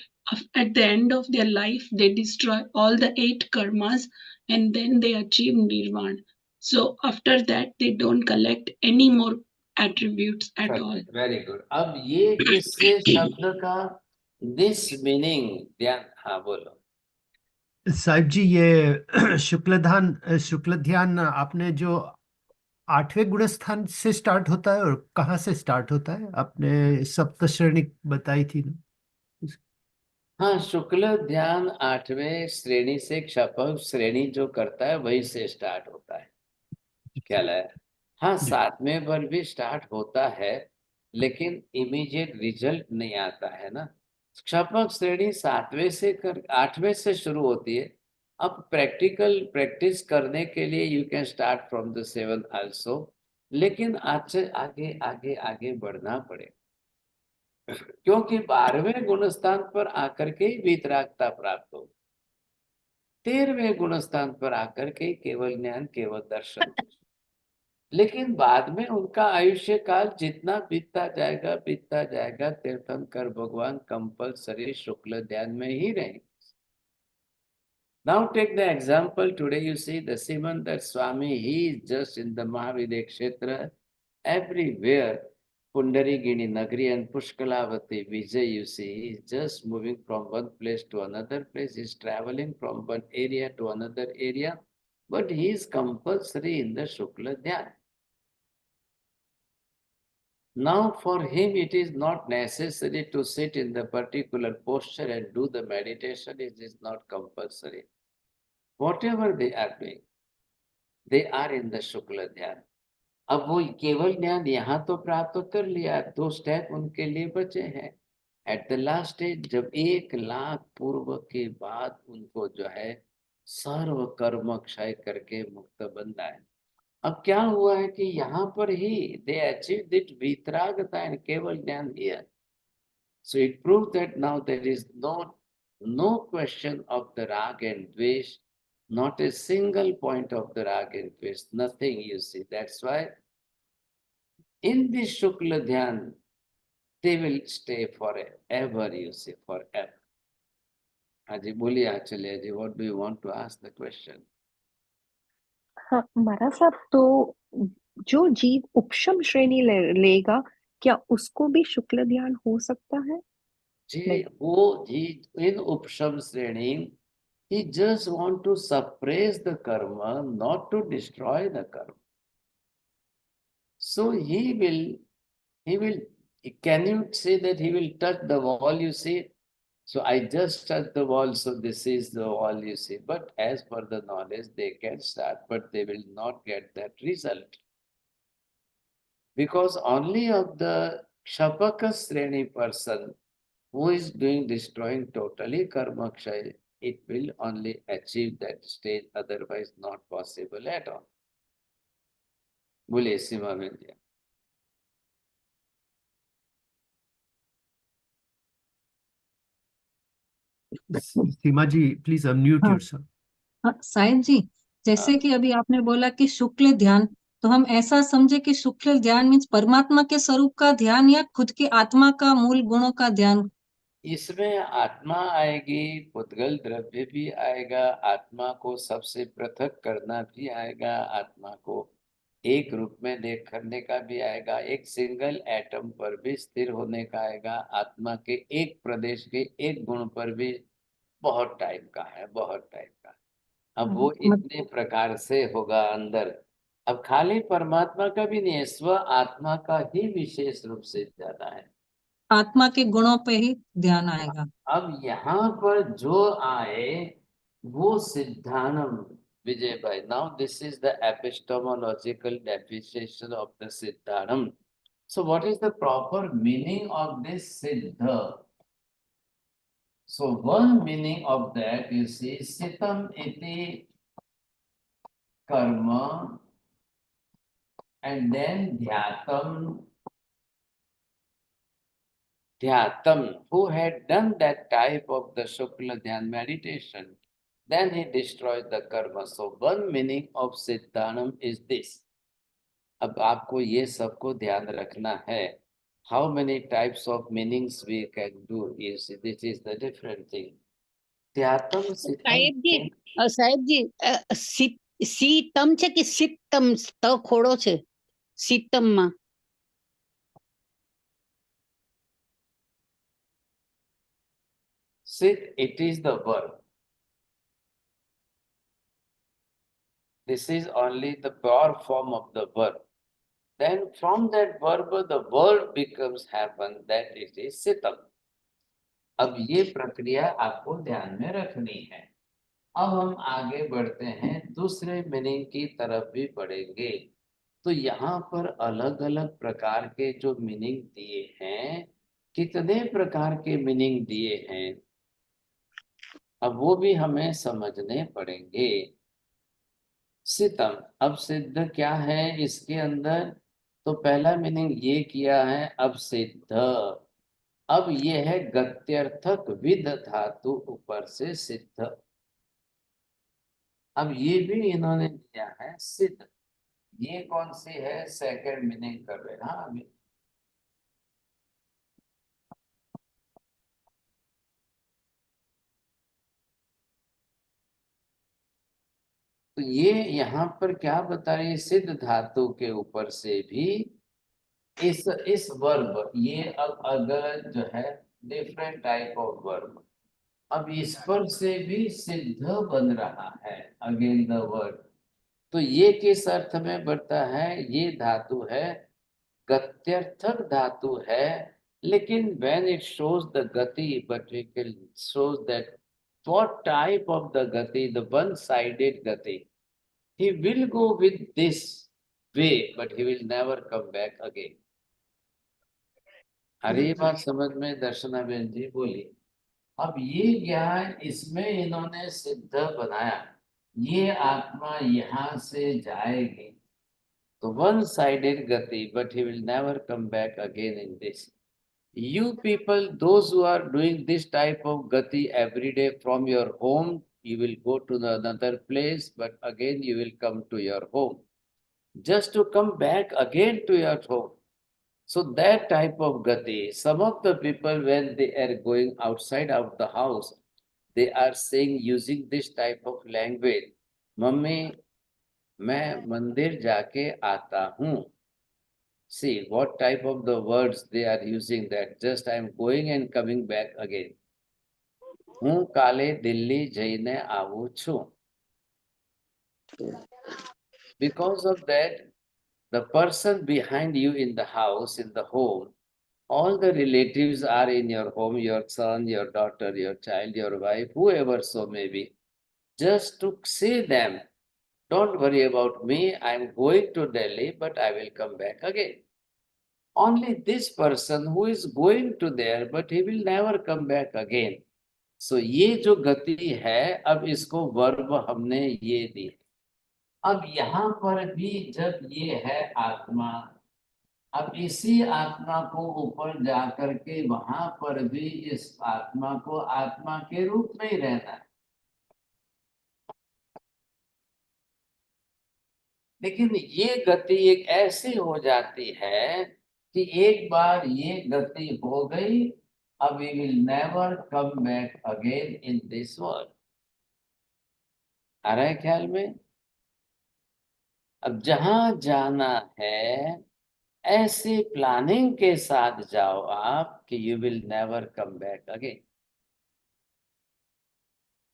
at the end of their life, they destroy all the 8 karmas and then they achieve nirvana. So after that, they don't collect any more attributes at all. Very good. अब ये किससे शब्द का this meaning ध्यान, हाँ बोलो. साहिब जी, ये शुक्ल ध्यान आपने जो 8वें गुणस्थान से स्टार्ट होता है और कहाँ से स्टार्ट होता है? आपने सप्त श्रेणी बताई थी ना? हाँ, शुक्ल ध्यान 8वें श्रेणी से क्षपक श्रेणी जो करता है वही से स्टार्ट होता है. ख्याल है? हाँ, 7वें पर भी स्टार्ट होता है लेकिन इमीडिएट रिजल्ट नहीं आता है ना. क्षपक श्रेणी 7वें से 8वें से शुरू होती है. अब प्रैक्टिस करने के लिए you can start from the 7th also, लेकिन आज से आगे आगे आगे बढ़ना पड़े, क्योंकि 12वें गुणस्थान पर आकर के ही वितरागता प्राप्त हो, 13वें गुणस्थान पर आकर के केवल ज्ञान केवल दर्शन. लेकिन बाद में उनका आयुष्य काल जितना बीतता जाएगा तीर्थंकर भगवान कंपल्सरी शुक्ल ध्यान में ही रहेंगे. Now take the example. Today you see the Simandar Swami, he is just in the Mahavidya Kshetra. Everywhere, Pundarigini Nagari and Pushkalavati Vijay, you see, he is just moving from one place to another place. He is traveling from one area to another area. But he is compulsory in the Shukla Dhyan. Now for him, it is not necessary to sit in the particular posture and do the meditation. It is not compulsory. Whatever they are doing, they are in the Shukla Dhyan. अब वो केवल ज्ञान यहाँ तो प्राप्त कर लिया, 2 step उनके लिए बचे हैं. एट द लास्ट स्टेज, जब 1 लाख पूर्व के बाद उनको जो है सर्व कर्म क्षय करके मुक्त बनना है. अब क्या हुआ है कि यहाँ पर ही they achieved it vitragata and keval jnana here. So it proves that now there is no question of the rag and dvesh, not a single point of the rag and dvesh, nothing, you see. That's why in this Shukla Dhyan, they will stay forever, you see, forever. Aji, boliye Achalya ji, what do you want to ask the question? हाँ महाराज साहब, तो जो जीव उपशम श्रेणी लेगा, क्या उसको भी शुक्ल ध्यान हो सकता है? जी, वो जी in उपशम श्रेणी, he just want to suppress the karma, not to destroy the karma. So he will Can you say that he will touch the wall, you see? So I just touched the wall, so this is the wall, you see. But as per the knowledge, they can start, but they will not get that result. Because only of the Shapaka Sreni person who is destroying totally karma kshay, it will only achieve that stage, otherwise not possible at all. बोलिए सीमा बहन जी. सीमा जी, please unmute हाँ। Yourself. Sahib जी, जैसे हाँ. कि अभी आपने बोला कि शुक्ल ध्यान, तो हम ऐसा समझे कि शुक्ल ध्यान मीन्स परमात्मा के स्वरूप का ध्यान या खुद की आत्मा का मूल गुणों का ध्यान? इसमें आत्मा आएगी, पुद्गल द्रव्य भी आएगा, आत्मा को सबसे पृथक करना भी आएगा, आत्मा को एक रूप में देख करने का भी आएगा, एक सिंगल एटम पर भी स्थिर होने का आएगा, आत्मा के एक प्रदेश के एक गुण पर भी बहुत टाइम का है, बहुत टाइम का. अब वो इतने प्रकार से होगा अंदर. अब खाली परमात्मा का भी नहीं है, स्व आत्मा का ही विशेष रूप से ज्यादा है. आत्मा के गुणों पे ही ध्यान आएगा. अब यहाँ पर जो आए वो सिद्धानम. Vijay bhai, now this is the epistemological definition of the siddhanam. So what is the proper meaning of this siddha? So one meaning of that, you see, sitam iti karma, and then dhyatam. Dhyatam, who had done that type of the Shukla Dhyan meditation, then he destroys the karma. So one meaning of Siddhanam is this. अब आपको ये सबको ध्यान रखना है. How many types of meanings we can do? Is this is the different thing. Dhyatam Siddham. સાહેબ જી સીતમ છે કે સિત્તમ ત ખોડો છે સિત્તમમાં? Sit, it is the verb. This is only the pure form of the verb. Then from that verb, the word becomes happen, that it is sitam. अब ये प्रक्रिया आपको ध्यान में रखनी है. अब हम आगे बढ़ते हैं, दूसरे मीनिंग की तरफ भी बढ़ेंगे. तो यहाँ पर अलग अलग प्रकार के जो मीनिंग दिए हैं, कितने प्रकार के मीनिंग दिए हैं, अब वो भी हमें समझने पड़ेंगे. सितम, अब सिद्ध क्या है इसके अंदर? तो पहला मीनिंग ये किया है, अब सिद्ध. अब ये है गत्यर्थक विद धातु ऊपर से सिद्ध. अब ये भी इन्होंने दिया है सिद्ध. ये कौन सी है? सेकंड मीनिंग कर रहे हैं. हाँ, अभी तो ये यहाँ पर क्या बता रही है? सिद्ध धातु के ऊपर से भी इस वर्ब, ये अब अगर जो है डिफरेंट टाइप ऑफ वर्ब, अब इस पर से भी सिद्ध बन रहा है अगेन द वर्ड. तो ये किस अर्थ में बढ़ता है? ये धातु है, गत्यर्थक धातु है, लेकिन when it shows the gati, but we can shows that what type of the gati, the one-sided gati, he will go with this way, but he will never come back again. अरे बात समझ में दर्शना बहन जी बोली. अब ये ज्ञान इसमें इन्होंने सिद्ध बनाया, ये आत्मा यहाँ से जाएगी तो one-sided gati, but he will never come back again in this. You people, those who are doing this type of gati every day from your home, you will go to another place, but again you will come to your home. Just to come back again to your home. So that type of gati, some of the people when they are going outside of the house, they are saying using this type of language, Mummy, मैं मंदिर जाके आता हूँ. See what type of the words they are using, that just I am going and coming back again. હું કાલે દિલ્હી જઈને આવું છું. Because of that, the person behind you in the house, in the home, all the relatives are in your home, your son, your daughter, your child, your wife, whoever so may be, just to say them, don't worry about me, I'm going to Delhi, but I will come back again. Only this person who is going to there, but he will never come back again. So ये जो गति है, अब इसको verb हमने ये दी। अब यहाँ पर भी जब ये है आत्मा, अब इसी आत्मा को ऊपर जाकर के वहां पर भी इस आत्मा को आत्मा के रूप में ही रहना है। लेकिन ये गति एक ऐसी हो जाती है कि एक बार ये गति हो गई, अब we will never come back again in this world. आ रहा है ख्याल में? अब जहां जाना है ऐसे प्लानिंग के साथ जाओ आप कि you will never come back again.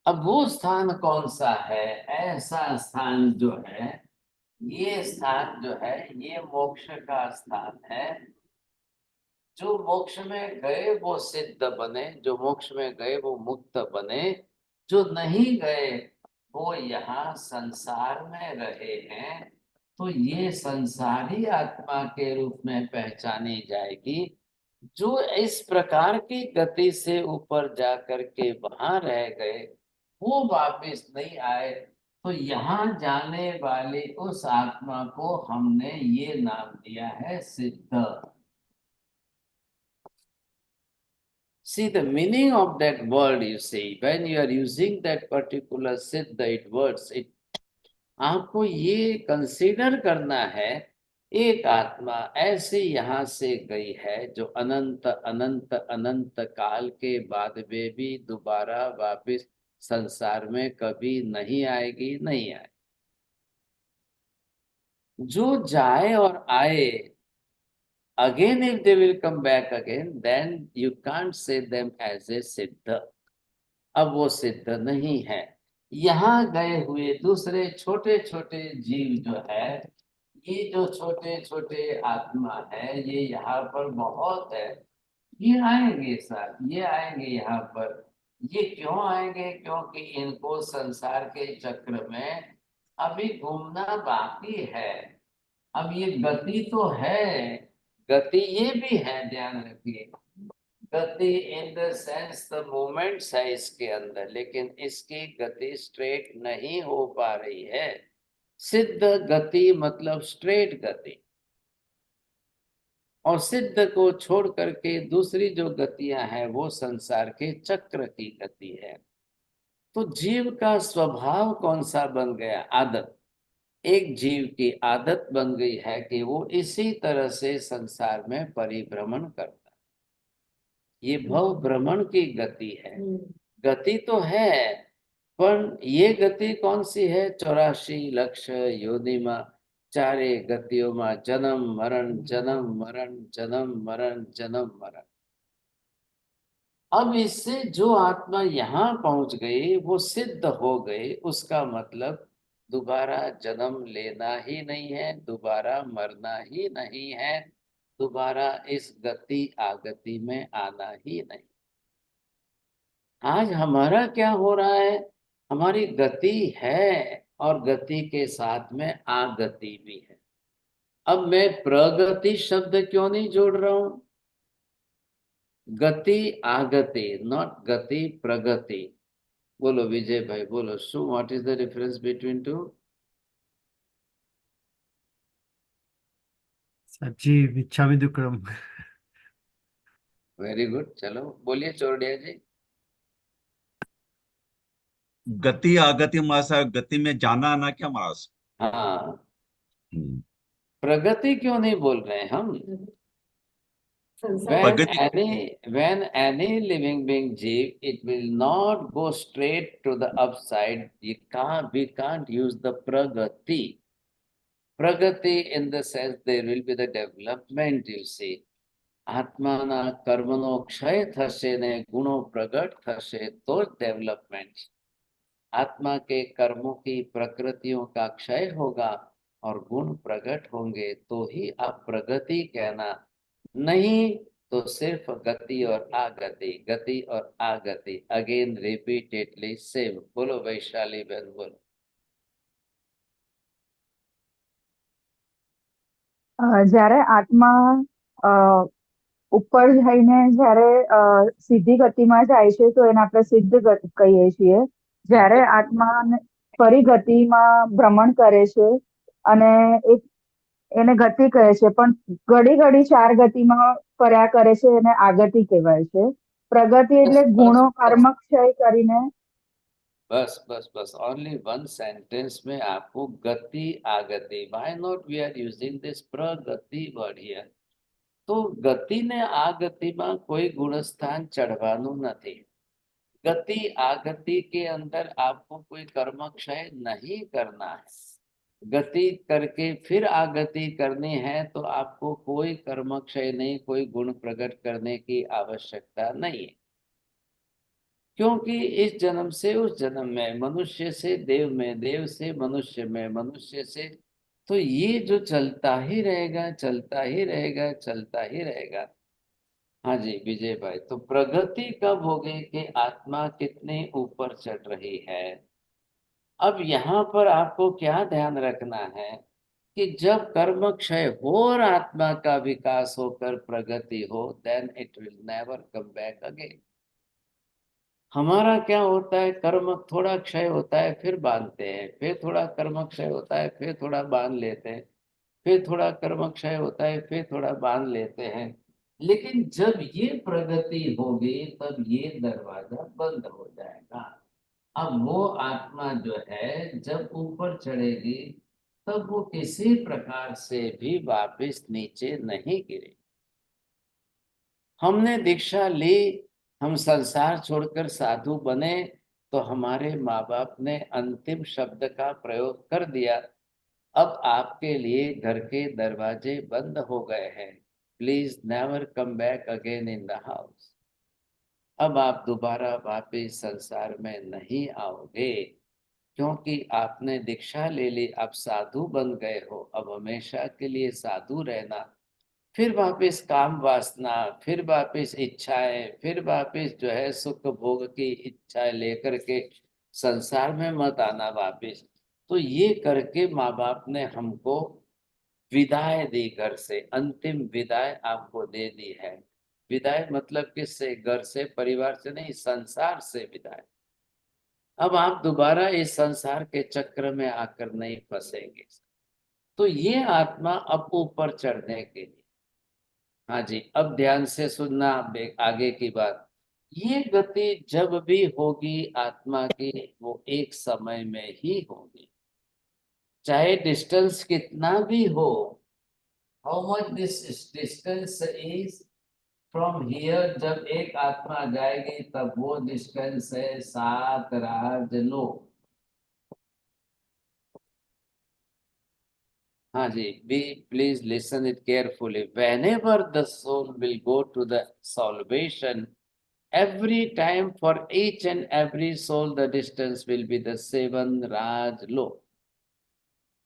अब वो स्थान कौन सा है? ऐसा स्थान जो है, ये स्थान जो है, ये मोक्ष का स्थान है। जो मोक्ष में गए वो सिद्ध बने, जो मोक्ष में गए वो मुक्त बने, जो नहीं गए वो यहाँ संसार में रहे हैं, तो ये संसारी आत्मा के रूप में पहचानी जाएगी। जो इस प्रकार की गति से ऊपर जा करके वहां रह गए, वो वापस नहीं आए, तो यहाँ जाने वाली उस आत्मा को हमने ये नाम दिया है सिद्ध। See the meaning of that word, you see, when you are using that particular siddha, it words, it आपको ये कंसीडर करना है, एक आत्मा ऐसे यहाँ से गई है जो अनंत अनंत अनंत काल के बाद में भी दोबारा वापस संसार में कभी नहीं आएगी, नहीं आए। जो जाए और आए, again if they will come back again, then you can't say them as a सिद्ध। अब वो सिद्ध नहीं है। यहाँ गए हुए दूसरे छोटे छोटे जीव जो है, ये जो छोटे छोटे आत्मा है, ये यहाँ पर बहुत है। ये आएंगे सर, ये आएंगे यहाँ पर। ये क्यों आएंगे? क्योंकि इनको संसार के चक्र में अभी घूमना बाकी है। अब ये गति तो है, गति ये भी है, ध्यान रखिए। गति in the sense the movements है इसके अंदर, लेकिन इसकी गति स्ट्रेट नहीं हो पा रही है। सिद्ध गति मतलब स्ट्रेट गति, और सिद्ध को छोड़ करके दूसरी जो गतियां हैं वो संसार के चक्र की गति है। तो जीव का स्वभाव कौन सा बन गया? आदत। एक जीव की आदत बन गई है कि वो इसी तरह से संसार में परिभ्रमण करता है। ये भव भ्रमण की गति है। गति तो है, पर ये गति कौन सी है? 84 लक्ष योनि में, चारे गतियों में जन्म मरण जन्म मरण जन्म मरण जन्म मरण। अब इससे जो आत्मा यहाँ पहुंच गई वो सिद्ध हो गई, उसका मतलब दोबारा जन्म लेना ही नहीं है, दोबारा मरना ही नहीं है, दोबारा इस गति आगति में आना ही नहीं। आज हमारा क्या हो रहा है? हमारी गति है और गति के साथ में आगति भी है। अब मैं प्रगति शब्द क्यों नहीं जोड़ रहा हूं? गति आगति, नॉट गति प्रगति। बोलो विजय भाई, बोलो शू what is the difference between two? जी मिच्छामि दुक्कडम। वेरी गुड, चलो बोलिए चौरडिया जी। गति आगति महाराज, गति में जाना आना क्या महाराज? हाँ, प्रगति क्यों नहीं बोल रहे हैं हम? When any living being जीव, it will not go straight to the upside. We can't use the pragati. Pragati in the sense there will be the development, you see. આત્માના કર્મનો ક્ષય થશે ને ગુણો પ્રગટ થશે તો डेवलपमेंट। आत्मा के कर्मों की प्रकृतियों का क्षय होगा और गुण प्रकट होंगे तो ही आप प्रगति कहना। नहीं तो सिर्फ गति और आगति अगेन रिपीटेडली सेम। बोलो वैशाली बहन बोलो। જ્યારે આત્મા અ, ઉપર જઈને જ્યારે સીધી ગતિમાં જાય છે તો એને આપણે સિદ્ધ ગતિ કહીએ છીએ. જ્યારે આત્મા ફરી ગતિમાં ભ્રમણ કરે છે અને એને ગતિ કહે છે, પણ ઘડી ઘડી ચાર ગતિમાં ફર્યા કરે છે એને આગતિ કહેવાય છે. પ્રગતિ એટલે ગુણો કર્મક્ષય કરીને बस बस बस ओनली वन सेंटेंस में आपको गति आगति, why not we are using this प्रगति वर्ड हियर। तो गति ने आगति में कोई गुणस्थान चढ़वानुं नहीं। गति आगति के अंदर आपको कोई कर्मक्षय नहीं करना है। गति करके फिर आगति करनी है तो आपको कोई कर्मक्षय नहीं, कोई गुण प्रकट करने की आवश्यकता नहीं है। क्योंकि इस जन्म से उस जन्म में, मनुष्य से देव में, देव से मनुष्य में, मनुष्य से, तो ये जो चलता ही रहेगा, चलता ही रहेगा, चलता ही रहेगा। हाँ जी विजय भाई, तो प्रगति कब होगी कि आत्मा कितने ऊपर चढ़ रही है। अब यहाँ पर आपको क्या ध्यान रखना है कि जब कर्म क्षय हो और आत्मा का विकास होकर प्रगति हो, then it will never come back again. हमारा क्या होता है, कर्म थोड़ा क्षय होता है फिर बांधते हैं, फिर थोड़ा कर्म क्षय होता है फिर थोड़ा बांध लेते हैं, फिर थोड़ा कर्म क्षय होता है फिर थोड़ा बांध लेते हैं। लेकिन जब ये प्रगति होगी तब ये दरवाजा बंद हो जाएगा। अब वो आत्मा जो है जब ऊपर चढ़ेगी तब वो किसी प्रकार से भी वापस नीचे नहीं गिरेगी। हमने दीक्षा ली, हम संसार छोड़कर साधु बने, तो हमारे माँ बाप ने अंतिम शब्द का प्रयोग कर दिया। अब आपके लिए घर के दरवाजे बंद हो गए हैं। Please never come back again in the house. अब आप दोबारा वापिस संसार में नहीं आओगे, क्योंकि आपने दीक्षा ले ली, आप साधु बन गए हो। अब हमेशा के लिए साधु रहना, फिर वापस काम वासना, फिर वापस इच्छाएं, फिर वापस जो है सुख भोग की इच्छाएं लेकर के संसार में मत आना वापस। तो ये करके माँ बाप ने हमको विदाई दी घर से, अंतिम विदाई आपको दे दी है। विदाई मतलब किससे, घर से, परिवार से नहीं, संसार से विदाई। अब आप दोबारा इस संसार के चक्र में आकर नहीं फंसेंगे। तो ये आत्मा अब ऊपर चढ़ने के लिए, हाँ जी अब ध्यान से सुनना आगे की बात। ये गति जब भी होगी आत्मा की, वो एक समय में ही होगी, चाहे डिस्टेंस कितना भी हो। How much this distance is from here, जब एक आत्मा जाएगी तब वो डिस्टेंस है 7 राजलोक। हाँ जी, be please listen it carefully. Whenever the soul will go to the salvation, every time for each and every soul the distance will be the 7 Rajlok,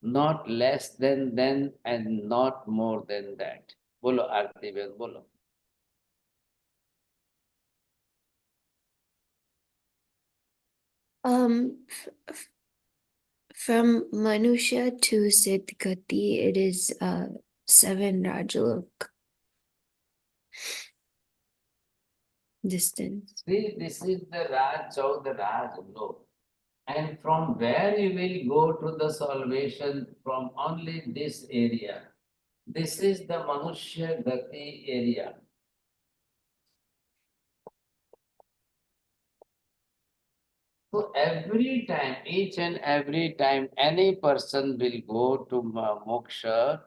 not less than and not more than that. बोलो आरती बहन बोलो। From Manusha to Siddhgati, it is 7 Rajalok distance. See, this is the Rajlok. And from where you will go to the salvation, from only this area. This is the Manushya Gati area. So every time, each and every time, any person will go to moksha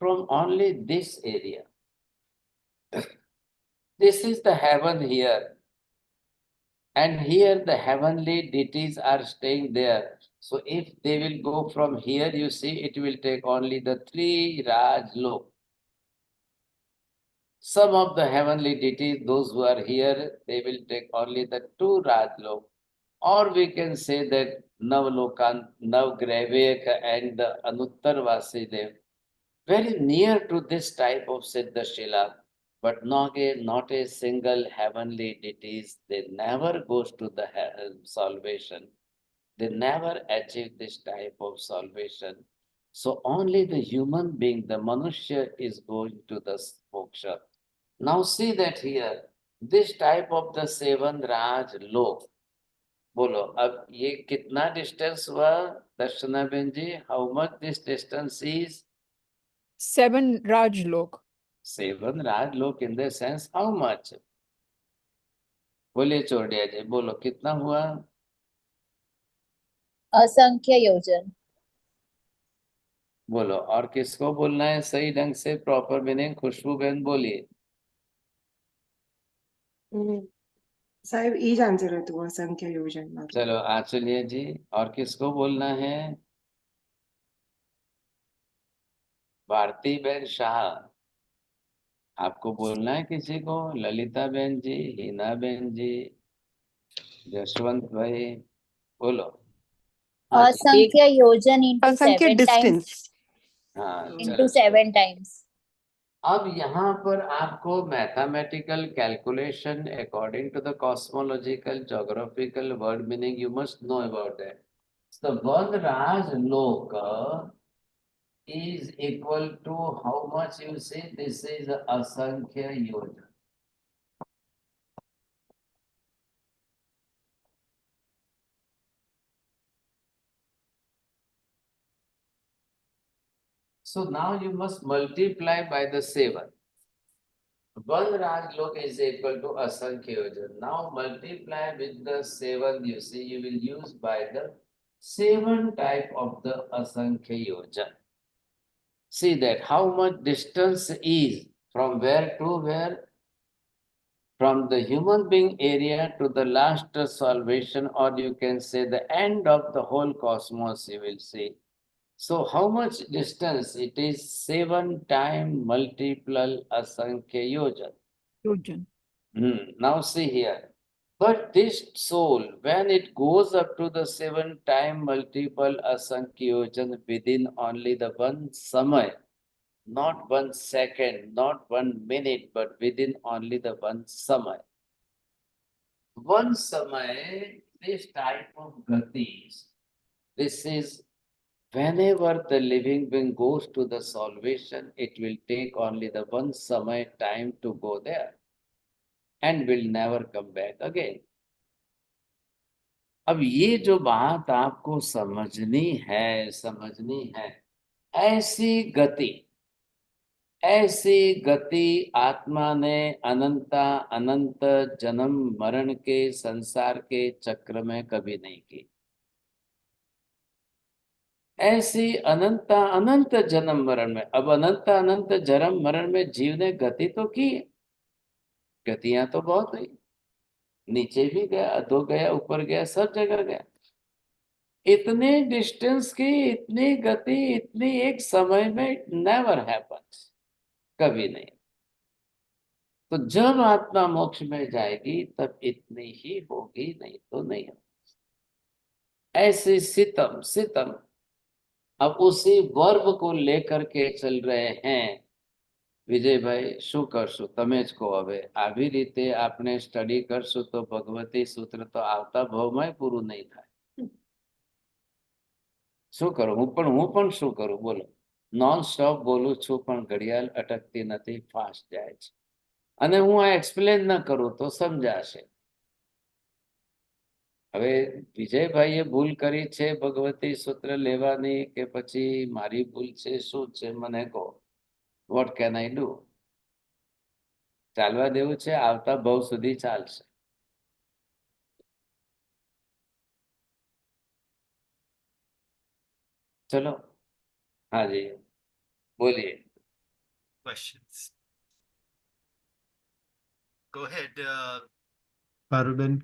from only this area. This is the heaven here. And here the heavenly deities are staying there. So if they will go from here, you see, it will take only the 3 Rajlok. Some of the heavenly deities, those who are here, they will take only the 2 Rajlok. Or we can say that Navlokan, Navgravek and the Anuttar Vasudev, very near to this type of Siddhashila. but not a single heavenly deities. They never goes to the salvation. They never achieve this type of salvation. So only the human being, the Manushya, is going to the moksha. Now see that here, this type of the Seven Raj Lok. बोलो अब ये कितना distance हुआ Darshana ben ji? How much this distance is? 7 Raj Lok. 7 Raj Lok in the sense how much? बोलिए चोरडिया जी, बोलो कितना हुआ? असंख्य योजन। बोलो और किसको बोलना है सही ढंग से, प्रॉपर मीनिंग? खुशबू बहन बोलिए। साहब ई જ आंसर હતું असंख्य योजन मतलब। चलो आचलिए जी, और किसको बोलना है? भारती बहन शाह, आपको बोलना है किसी को? ललिता बहन जी, हिना बहन जी, जसवंत भाई, बोलो। असंख्य योजन into असंख्य 7 times डिस्टेंस। हाँ into चलो 7 times। अब यहाँ पर आपको mathematical calculation according to the cosmological geographical word meaning you must know about that. So Vanraj Loka is equal to how much you say? This is Asankhya Yojan. So now you must multiply by the 7. One Raj Lok is equal to Asankhya Yojan. Now multiply with the 7, you see, you will use by the 7 type of the Asankhya Yojan. See that how much distance is from where to where? From the human being area to the last salvation, or you can say the end of the whole cosmos, you will see. So how much distance? It is 7 times multiple Asankhya Yojan. Yojan. Now see here. But this soul, when it goes up to the 7 times multiple Asankhya Yojan within only the one samay, not 1 second, not 1 minute, but within only the one samay. One samay, this type of gatis, this is whenever the living being goes to the salvation, it will take only the one samay time to go there and will never come back again. अब ये जो बात आपको समझनी है, ऐसी गति आत्मा ने अनंत जन्म मरण के संसार के चक्र में कभी नहीं की। ऐसी अनंत जन्म मरण में, अब अनंत जन्म मरण में जीव ने गति तो की, गतियां तो बहुत हुई, नीचे भी गया, अधो गया, ऊपर गया, सब जगह गया। इतने डिस्टेंस की इतनी गति इतनी एक समय में नेवर हैपन्स, कभी नहीं। तो जब आत्मा मोक्ष में जाएगी तब इतनी ही होगी, नहीं तो नहीं होगी। ऐसे सितम अब उसी वर्ब को लेकर के चल रहे हैं। વિજયભાઈ શું કરશું? તમે જ કહો। હવે આવી રીતે આપણે સ્ટડી કરશું તો ભગવતી સૂત્ર તો આવતા ભાવમાં પૂરું નહીં થાય। શું કરું હું પણ શું કરું બોલો? નોન સ્ટોપ બોલું છું પણ ઘડિયાળ અટકતી નથી, ફાસ્ટ જાય છે। અને હું આ એક્સપ્લેન ન કરું તો સમજાશે। હવે વિજયભાઈએ ભૂલ કરી છે ભગવતી સૂત્ર લેવાની કે પછી મારી ભૂલ છે? શું છે મને કહો। What can I do? ચાલવા દેવું છે? આવતા ભાવ સુધી ચાલશે। ચલો हाँ जी बोलिए। Questions. Go ahead, Parvin.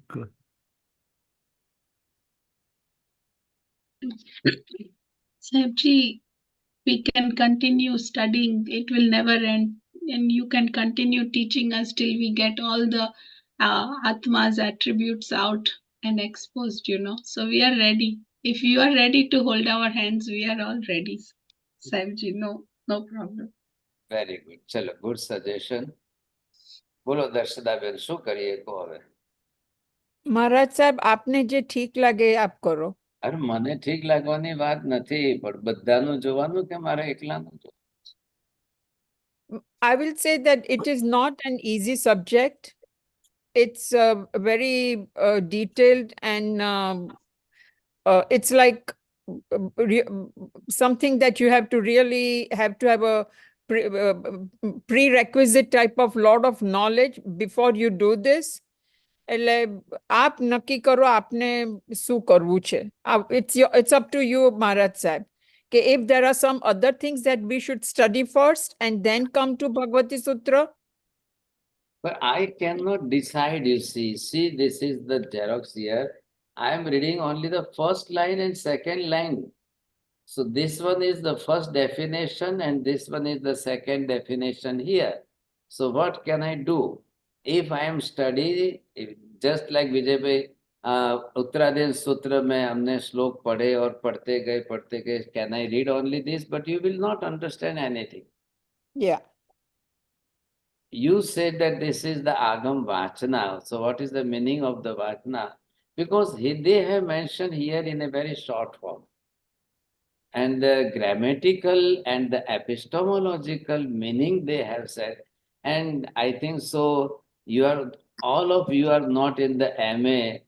Sahibji, we can continue studying. It will never end. And you can continue teaching us till we get all the Atma's attributes out and exposed, So we are ready. If you are ready to hold our hands, we are all ready. Sahibji, no problem. Very good. चलो, good suggestion. બોલો દર્શદાબેન, શું કરીએ કહો હવે? મહારાજ સાહેબ, આપને જે ઠીક લાગે એ આપ કરો. અરે મને ઠીક લાગવાની વાત નથી, પણ બધાનું જોવાનું કે મારે એકલાનું જોવાનું? I will say that it is not an easy subject. It's very detailed and it's like something that you have to really have to have a prerequisite type of lot of knowledge before you do this. એટલે આપ નક્કી કરો આપને શું કરવું છે. It's up to you, Maharaj Sahib. કે if there are some other things that we should study first and then come to Bhagavati Sutra. But I cannot decide, you see. See, this is the Xerox here. I am reading only the first line and second line. So this one is the first definition and this one is the second definition here. So what can I do? If I am studying, just like Vijay bhai, Uttaraden Sutra में हमने श्लोक पढ़े और पढ़ते गए, can I read only this? But you will not understand anything. Yeah. You said that this is the Agam Vachana. So what is the meaning of the Vachana? Because they have mentioned here in a very short form. And the grammatical and the epistemological meaning they have said. And I think so, all of you are not in the MA.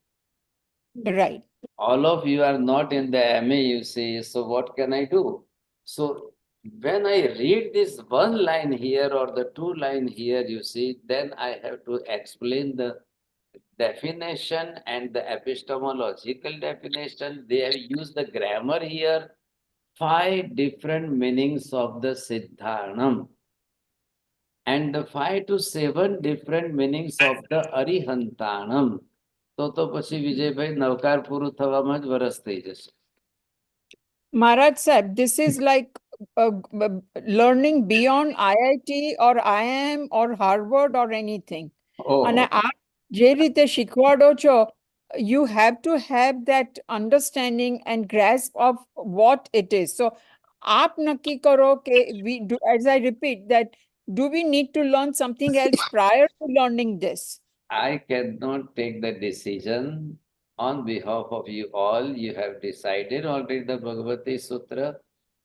Right. All of you are not in the MA, you see. So what can I do? So when I read this one line here or the two line here, you see, then I have to explain the definition and the epistemological definition. They have used the grammar here, 5 different meanings of the Siddhanam. And the 5 to 7 different meanings of the Arihantanam. તો પછી વિજયભાઈ નવકાર પૂરું થવામાં જ વરસ થઈ જશે. Maharaj Sahib, this is like learning beyond IIT or IIM or Harvard or anything. અને આપ જે રીતે શીખવાડો છો, you have to have that understanding and grasp of what it is. So આપ નક્કી કરો કે we do, as I repeat, that do we need to learn something else prior to learning this? I cannot take the decision on behalf of you all. You have decided already the Bhagavati Sutra.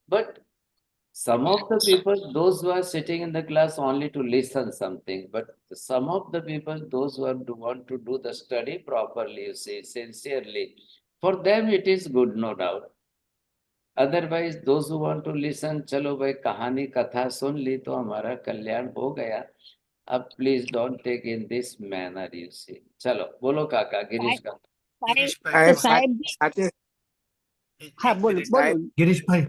But some of the people, those who are sitting in the class only to listen something, but some of the people, those who want to do the study properly, you see, sincerely, for them it is good, no doubt. Otherwise, those who want to listen, चलो भाई कहानी कथा सुन ली तो हमारा कल्याण हो गया. Please don't take in this manner, you see. चलो बोलो काका, गिरीश का. હા બોલો બોલો गिरीश भाई.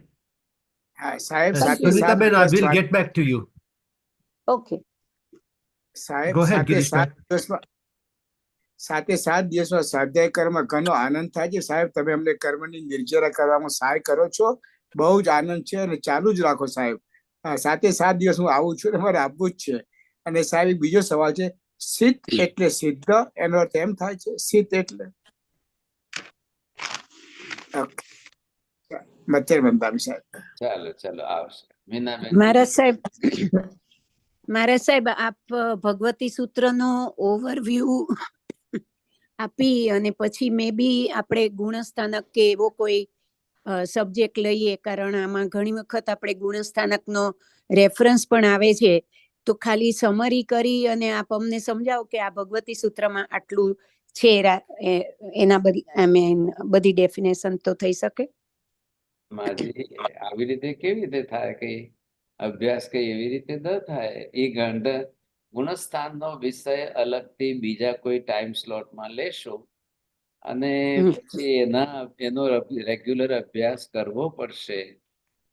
સાહેબ Sunitaben, I will get back to you. Okay સાહેબ Go ahead, Girish bhai. સાથે 7 દિવસમાં સ્વાધ્યાય કર્મ ઘણો આનંદ થાય છે સાહેબ. તમે અમને કર્મની નિર્જરા કરવામાં સહાય કરો છો, બહુ જ આનંદ છે અને ચાલુ જ રાખો સાહેબ. સાથે 7 દિવસ હું આવું છું, તમારે આવવું જ છે. અને સાહેબ એક બીજો સવાલ છે, સિદ્ધ એટલે સિદ્ધ, એનો અર્થ એમ થાય છે સિદ્ધ એટલે મચ્છર બંધાવી સાહેબ. ચલો આવશે મીનાબેન. મારા સાહેબ આપ ભગવતી સૂત્રનો ઓવરવ્યુ આપી અને પછી મે બી આપણે ગુણસ્થાનક કે એવો કોઈ સબ્જેક્ટ લઈએ, કારણ આમાં ઘણી વખત આપણે ગુણસ્થાનકનો રેફરન્સ પણ આવે છે. તો ખાલી સમરી કરી અને આપ અમને સમજાવો કે આ ભગવતી સૂત્રમાં આટલું છે, એના બધી ડેફિનેશન તો થઈ શકે? માજી આવી રીતે કેવી રીતે થાય? કઈ અભ્યાસ કઈ એવી રીતે ન થાય. એ ગુણસ્થાનનો વિષય અલગથી બીજા કોઈ ટાઈમ સ્લોટમાં લેશો અને પછી એનો રેગ્યુલર અભ્યાસ કરવો પડશે.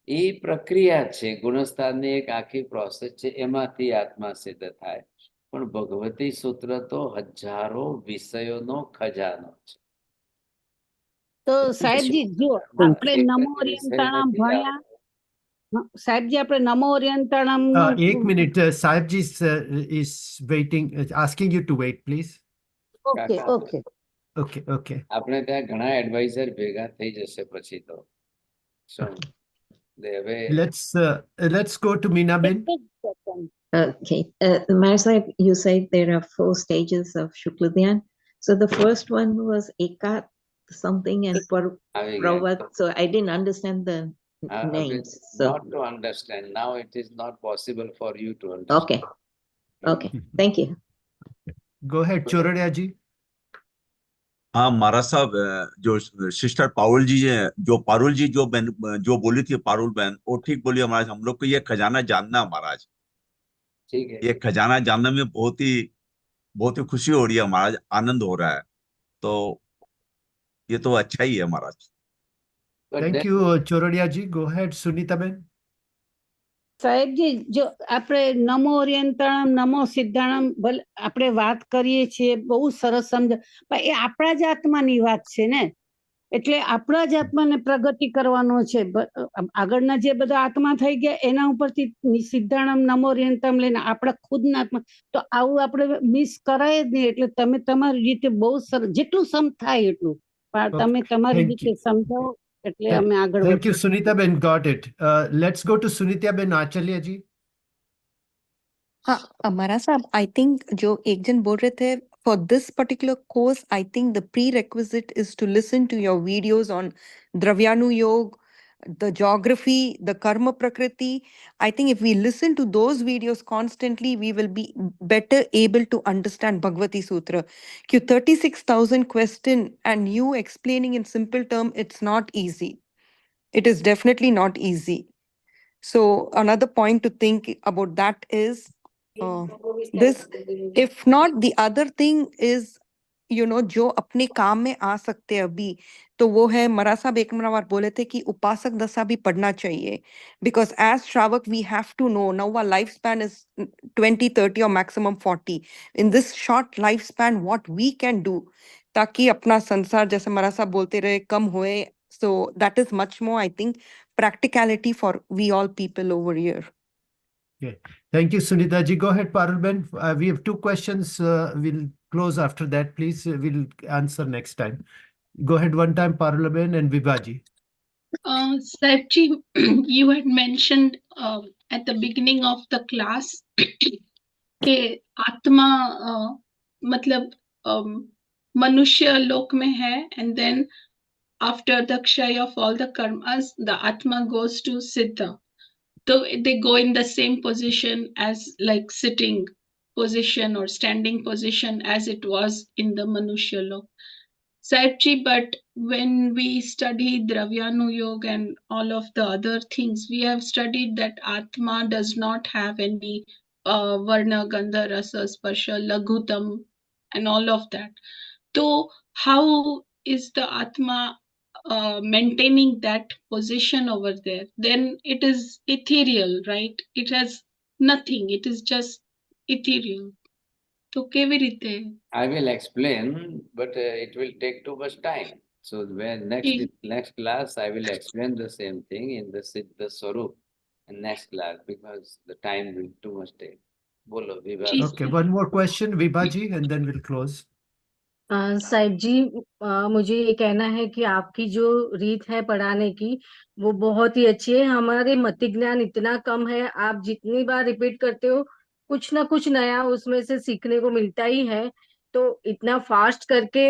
એ પ્રક્રિયા છે. ગુણસ્થાનની એક આખી પ્રોસેસ છે, એમાંથી આત્મા સિદ્ધ થાય. પણ ભગવતી સૂત્ર તો હજારો વિષયોનો ખજાનો છે. તો સાહેબજી જો આપણે નમો ઓરિયન્તાણામ ભણ્યા, સાહેબજી આપણે નમો ઓરિયન્તાણામ एक minute, Sahib ji is waiting, asking you to wait, please. Okay okay Okay, okay. આપણે ત્યાં ઘણા એડવાઇઝર ભેગા થઈ જશે પછી તો. શું હવે Let's go to Meenaben. Okay, Maharaj, you said there are 4 stages of Shukla Dhyan. So the first one was Ekat something and Pravat. So I didn't understand the names. So Not to understand. Now it is not possible for you to understand. okay, okay, thank you. Go ahead, Choradiya ji. हाँ महाराज साहब, जो sister Parul जी जो पारुल जी जो बोली थी पारुल बहन, वो ठीक बोली महाराज। हम लोग को ये खजाना जानना है महाराज, ठीक है। ये खजाना जानने में बहुत ही खुशी हो रही है महाराज, आनंद हो रहा है। तो ये तो अच्छा ही है महाराज। Thank you, Choradiya ji. Go ahead, Sunita Ben. સાહેબજી, જો આપણે નમો ઓરિયંતાણમ નમો સિદ્ધાણમ ભલે આપણે વાત કરીએ છીએ, બહુ સરસ સમજ, પણ એ આપણા જ આત્માની વાત છે ને, એટલે આપણા જ આત્માને પ્રગતિ કરવાનો છે. આગળના જે બધા આત્મા થઈ ગયા એના ઉપરથી સિદ્ધાણમ નમો ઓરિયંતામ લઈને આપણા ખુદના આત્મા, તો આવું આપણે મિસ કરાય જ નહીં. એટલે તમે તમારી રીતે બહુ સરસ, જેટલું થાય એટલું તમે તમારી રીતે સમજાવો. Thank you, Sunita Ben. Got it. Let's go to Sunitya Ben Achalya ji. हाँ हमारा साहब, आई थिंक जो एक जन बोल रहे थे, for this particular course, I think the prerequisite is to listen to your videos on Dravyanu Yoga, the geography, the Karma Prakriti. I think if we listen to those videos constantly, we will be better able to understand Bhagavati Sutra. 36,000 question and you explaining in simple term, it's not easy. It is definitely not easy. So another point to think about that is this. If not, the other thing is, जो अपने काम में आ सकते हैं अभी, तो वो है महाराज साहब एक बार बोले थे कि उपासक दशा भी पढ़ना चाहिए, because as Shravak we have to know now our lifespan is 20, 30 or maximum 40. In this short lifespan, what we can do ताकि अपना संसार जैसे महाराज साहब बोलते रहे कम होए. So that is much more, I think, practicality for we all people over here. Okay. Thank you, Sunita ji. Go ahead, Parul Ben. We have 2 questions. We'll close after that, please. We'll answer next time. Go ahead one time, Parul Ben and Vibhaji. Saibji, you had mentioned at the beginning of the class कि आत्मा मतलब मनुष्य लोक में है, and then after the kshay of all the karmas, the atma goes to siddha. So they go in the same position as like sitting position or standing position as it was in the Manushya Lok. Saibji, but when we study Dravyanu Yoga and all of the other things, we have studied that Atma does not have any Varna, Gandha, Rasa, Sparsha, Laghutam and all of that. So how is the Atma maintaining that position over there? Then it is ethereal, right? It has nothing. It is just ethereal. So kevi rite? I will explain, but it will take too much time. So when next class, I will explain the same thing in the Siddha Swarup in next class, because the time will too much take. Bolo, Vibhaji. Okay, one more question, Vibhaji, and then we'll close. Sahib जी, मुझे ये कहना है कि आपकी जो रीत है पढ़ाने की वो बहुत ही अच्छी है. हमारे मति ज्ञान इतना कम है, आप जितनी बार रिपीट करते हो कुछ ना कुछ नया उसमें से सीखने को मिलता ही है. तो इतना फास्ट करके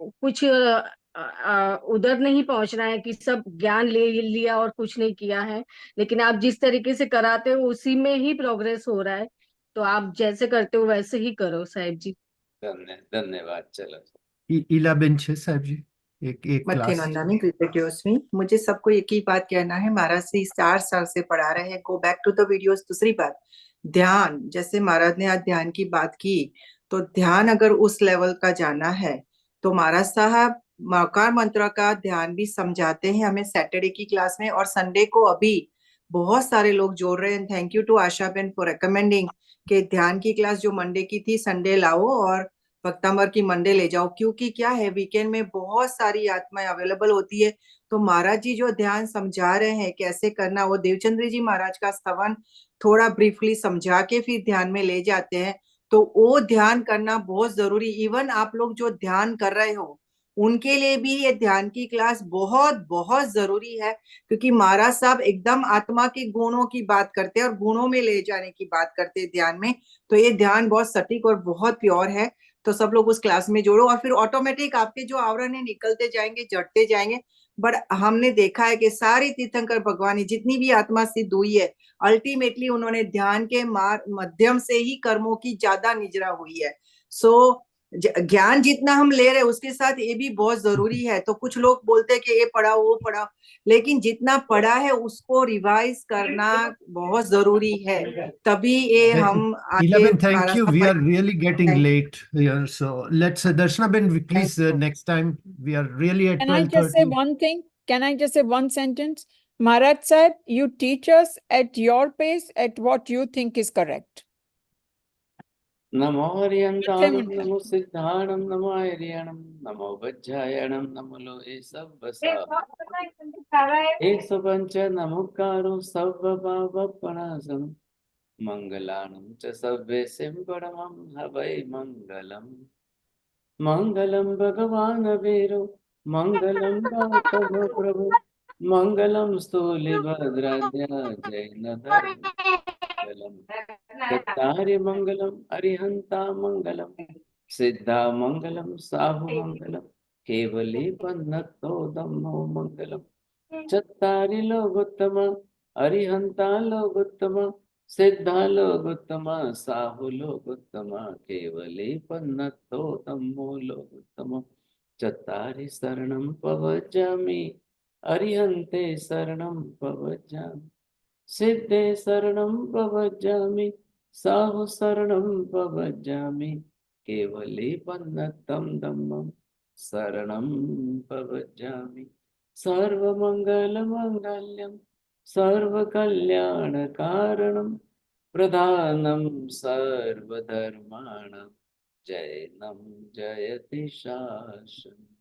कुछ उधर नहीं पहुंचना है कि सब ज्ञान ले लिया और कुछ नहीं किया है, लेकिन आप जिस तरीके से कराते हो उसी में ही प्रोग्रेस हो रहा है. तो आप जैसे करते हो वैसे ही करो साहिब जी. धन्यवाद. चलो ईला बेन छे साहब जी, एक मत्थे क्लास. नंदानी कृतज्ञोस्मि. मुझे सबको एक ही बात कहना है, महाराज से 4 साल से पढ़ा रहे हैं. Go back to the videos. दूसरी बात, ध्यान, जैसे महाराज ने आज ध्यान की बात की, तो ध्यान अगर उस लेवल का जाना है तो महाराज साहब मकार मंत्र का ध्यान भी समझाते हैं हमें सैटरडे की क्लास में, और संडे को अभी बहुत सारे लोग जोड़ रहे हैं. Thank you to Asha ben for recommending कि ध्यान की क्लास जो मंडे की थी संडे लाओ और भक्तांबर की मंडे ले जाओ, क्योंकि क्या है वीकेंड में बहुत सारी आत्माएं अवेलेबल होती है. तो महाराज जी जो ध्यान समझा रहे हैं कैसे करना, वो देवचंद्र जी महाराज का स्तवन थोड़ा ब्रीफली समझा के फिर ध्यान में ले जाते हैं. तो वो ध्यान करना बहुत जरूरी. इवन आप लोग जो ध्यान कर रहे हो उनके लिए भी ये ध्यान की क्लास बहुत बहुत जरूरी है, क्योंकि महाराज साहब एकदम आत्मा के गुणों की बात करते हैं और गुणों में ले जाने की बात करते हैं ध्यान में। तो ये ध्यान बहुत सटीक और बहुत प्योर है। तो सब लोग उस क्लास में जोड़ो और फिर ऑटोमेटिक आपके जो आवरण है निकलते जाएंगे, जड़ते जाएंगे। बट हमने देखा है कि सारी तीर्थंकर भगवानी जितनी भी आत्मा सिद्ध हुई है, अल्टीमेटली उन्होंने ध्यान के माध्यम से ही कर्मों की ज्यादा निजरा हुई है। सो ज्ञान जितना हम ले रहे हैं उसके साथ ये भी बहुत जरूरी है। तो कुछ लोग बोलते हैं कि ये पढ़ाओ वो पढ़ाओ, लेकिन जितना पढ़ा है उसको रिवाइज करना बहुत जरूरी है, तभी ये हम आगे Elaben, thank महाराज you. साहब We are पढ़- really getting late here. So let's, Darshana Ben, please, next time. We are really at Can I just say 12:30. one thing? Can I just say one sentence? Maharaj Sahib, you teach us at your pace, at what you think is correct. NaMo हरियंताणं Nothing. नमो सिद्धाणं नमो हरियणं नमो वज्रायणं नमो लोहे सब्बसा 105 नमोकारो सर्वभावपणासं मंगलानं च सर्वेसिं परमं हवै मंगलम् मंगलं भगवान् वीरो मंगलं गौतम प्रभु मंगलं स्थूलिभद्राद्य जैनधर्ममङ्गलम् चत्तारि मंगलम् अरिहन्ता मंगलम् सिद्धा मंगलम् साहु मंगलम् केवली पन्नतो धम्मो मंगलम् चत्तारि लोकोत्तम अरिहन्ता लोकोत्तम सिद्धा लोकोत्तम साहु लोकोत्तम केवली पन्नतो धम्मो लोकोत्तम चत्तारि शरणं पवजामि अरिहन्ते शरणं पवजामि सिद्धे शरणं पवजामि साहु शरणं पवजामि केवली पन्नतं धम्मं शरणं पवजामि सर्वमङ्गलमङ्गल्यं सर्वकल्याणकारणं प्रधानं सर्वधर्माणां जयनं जयति शासनम्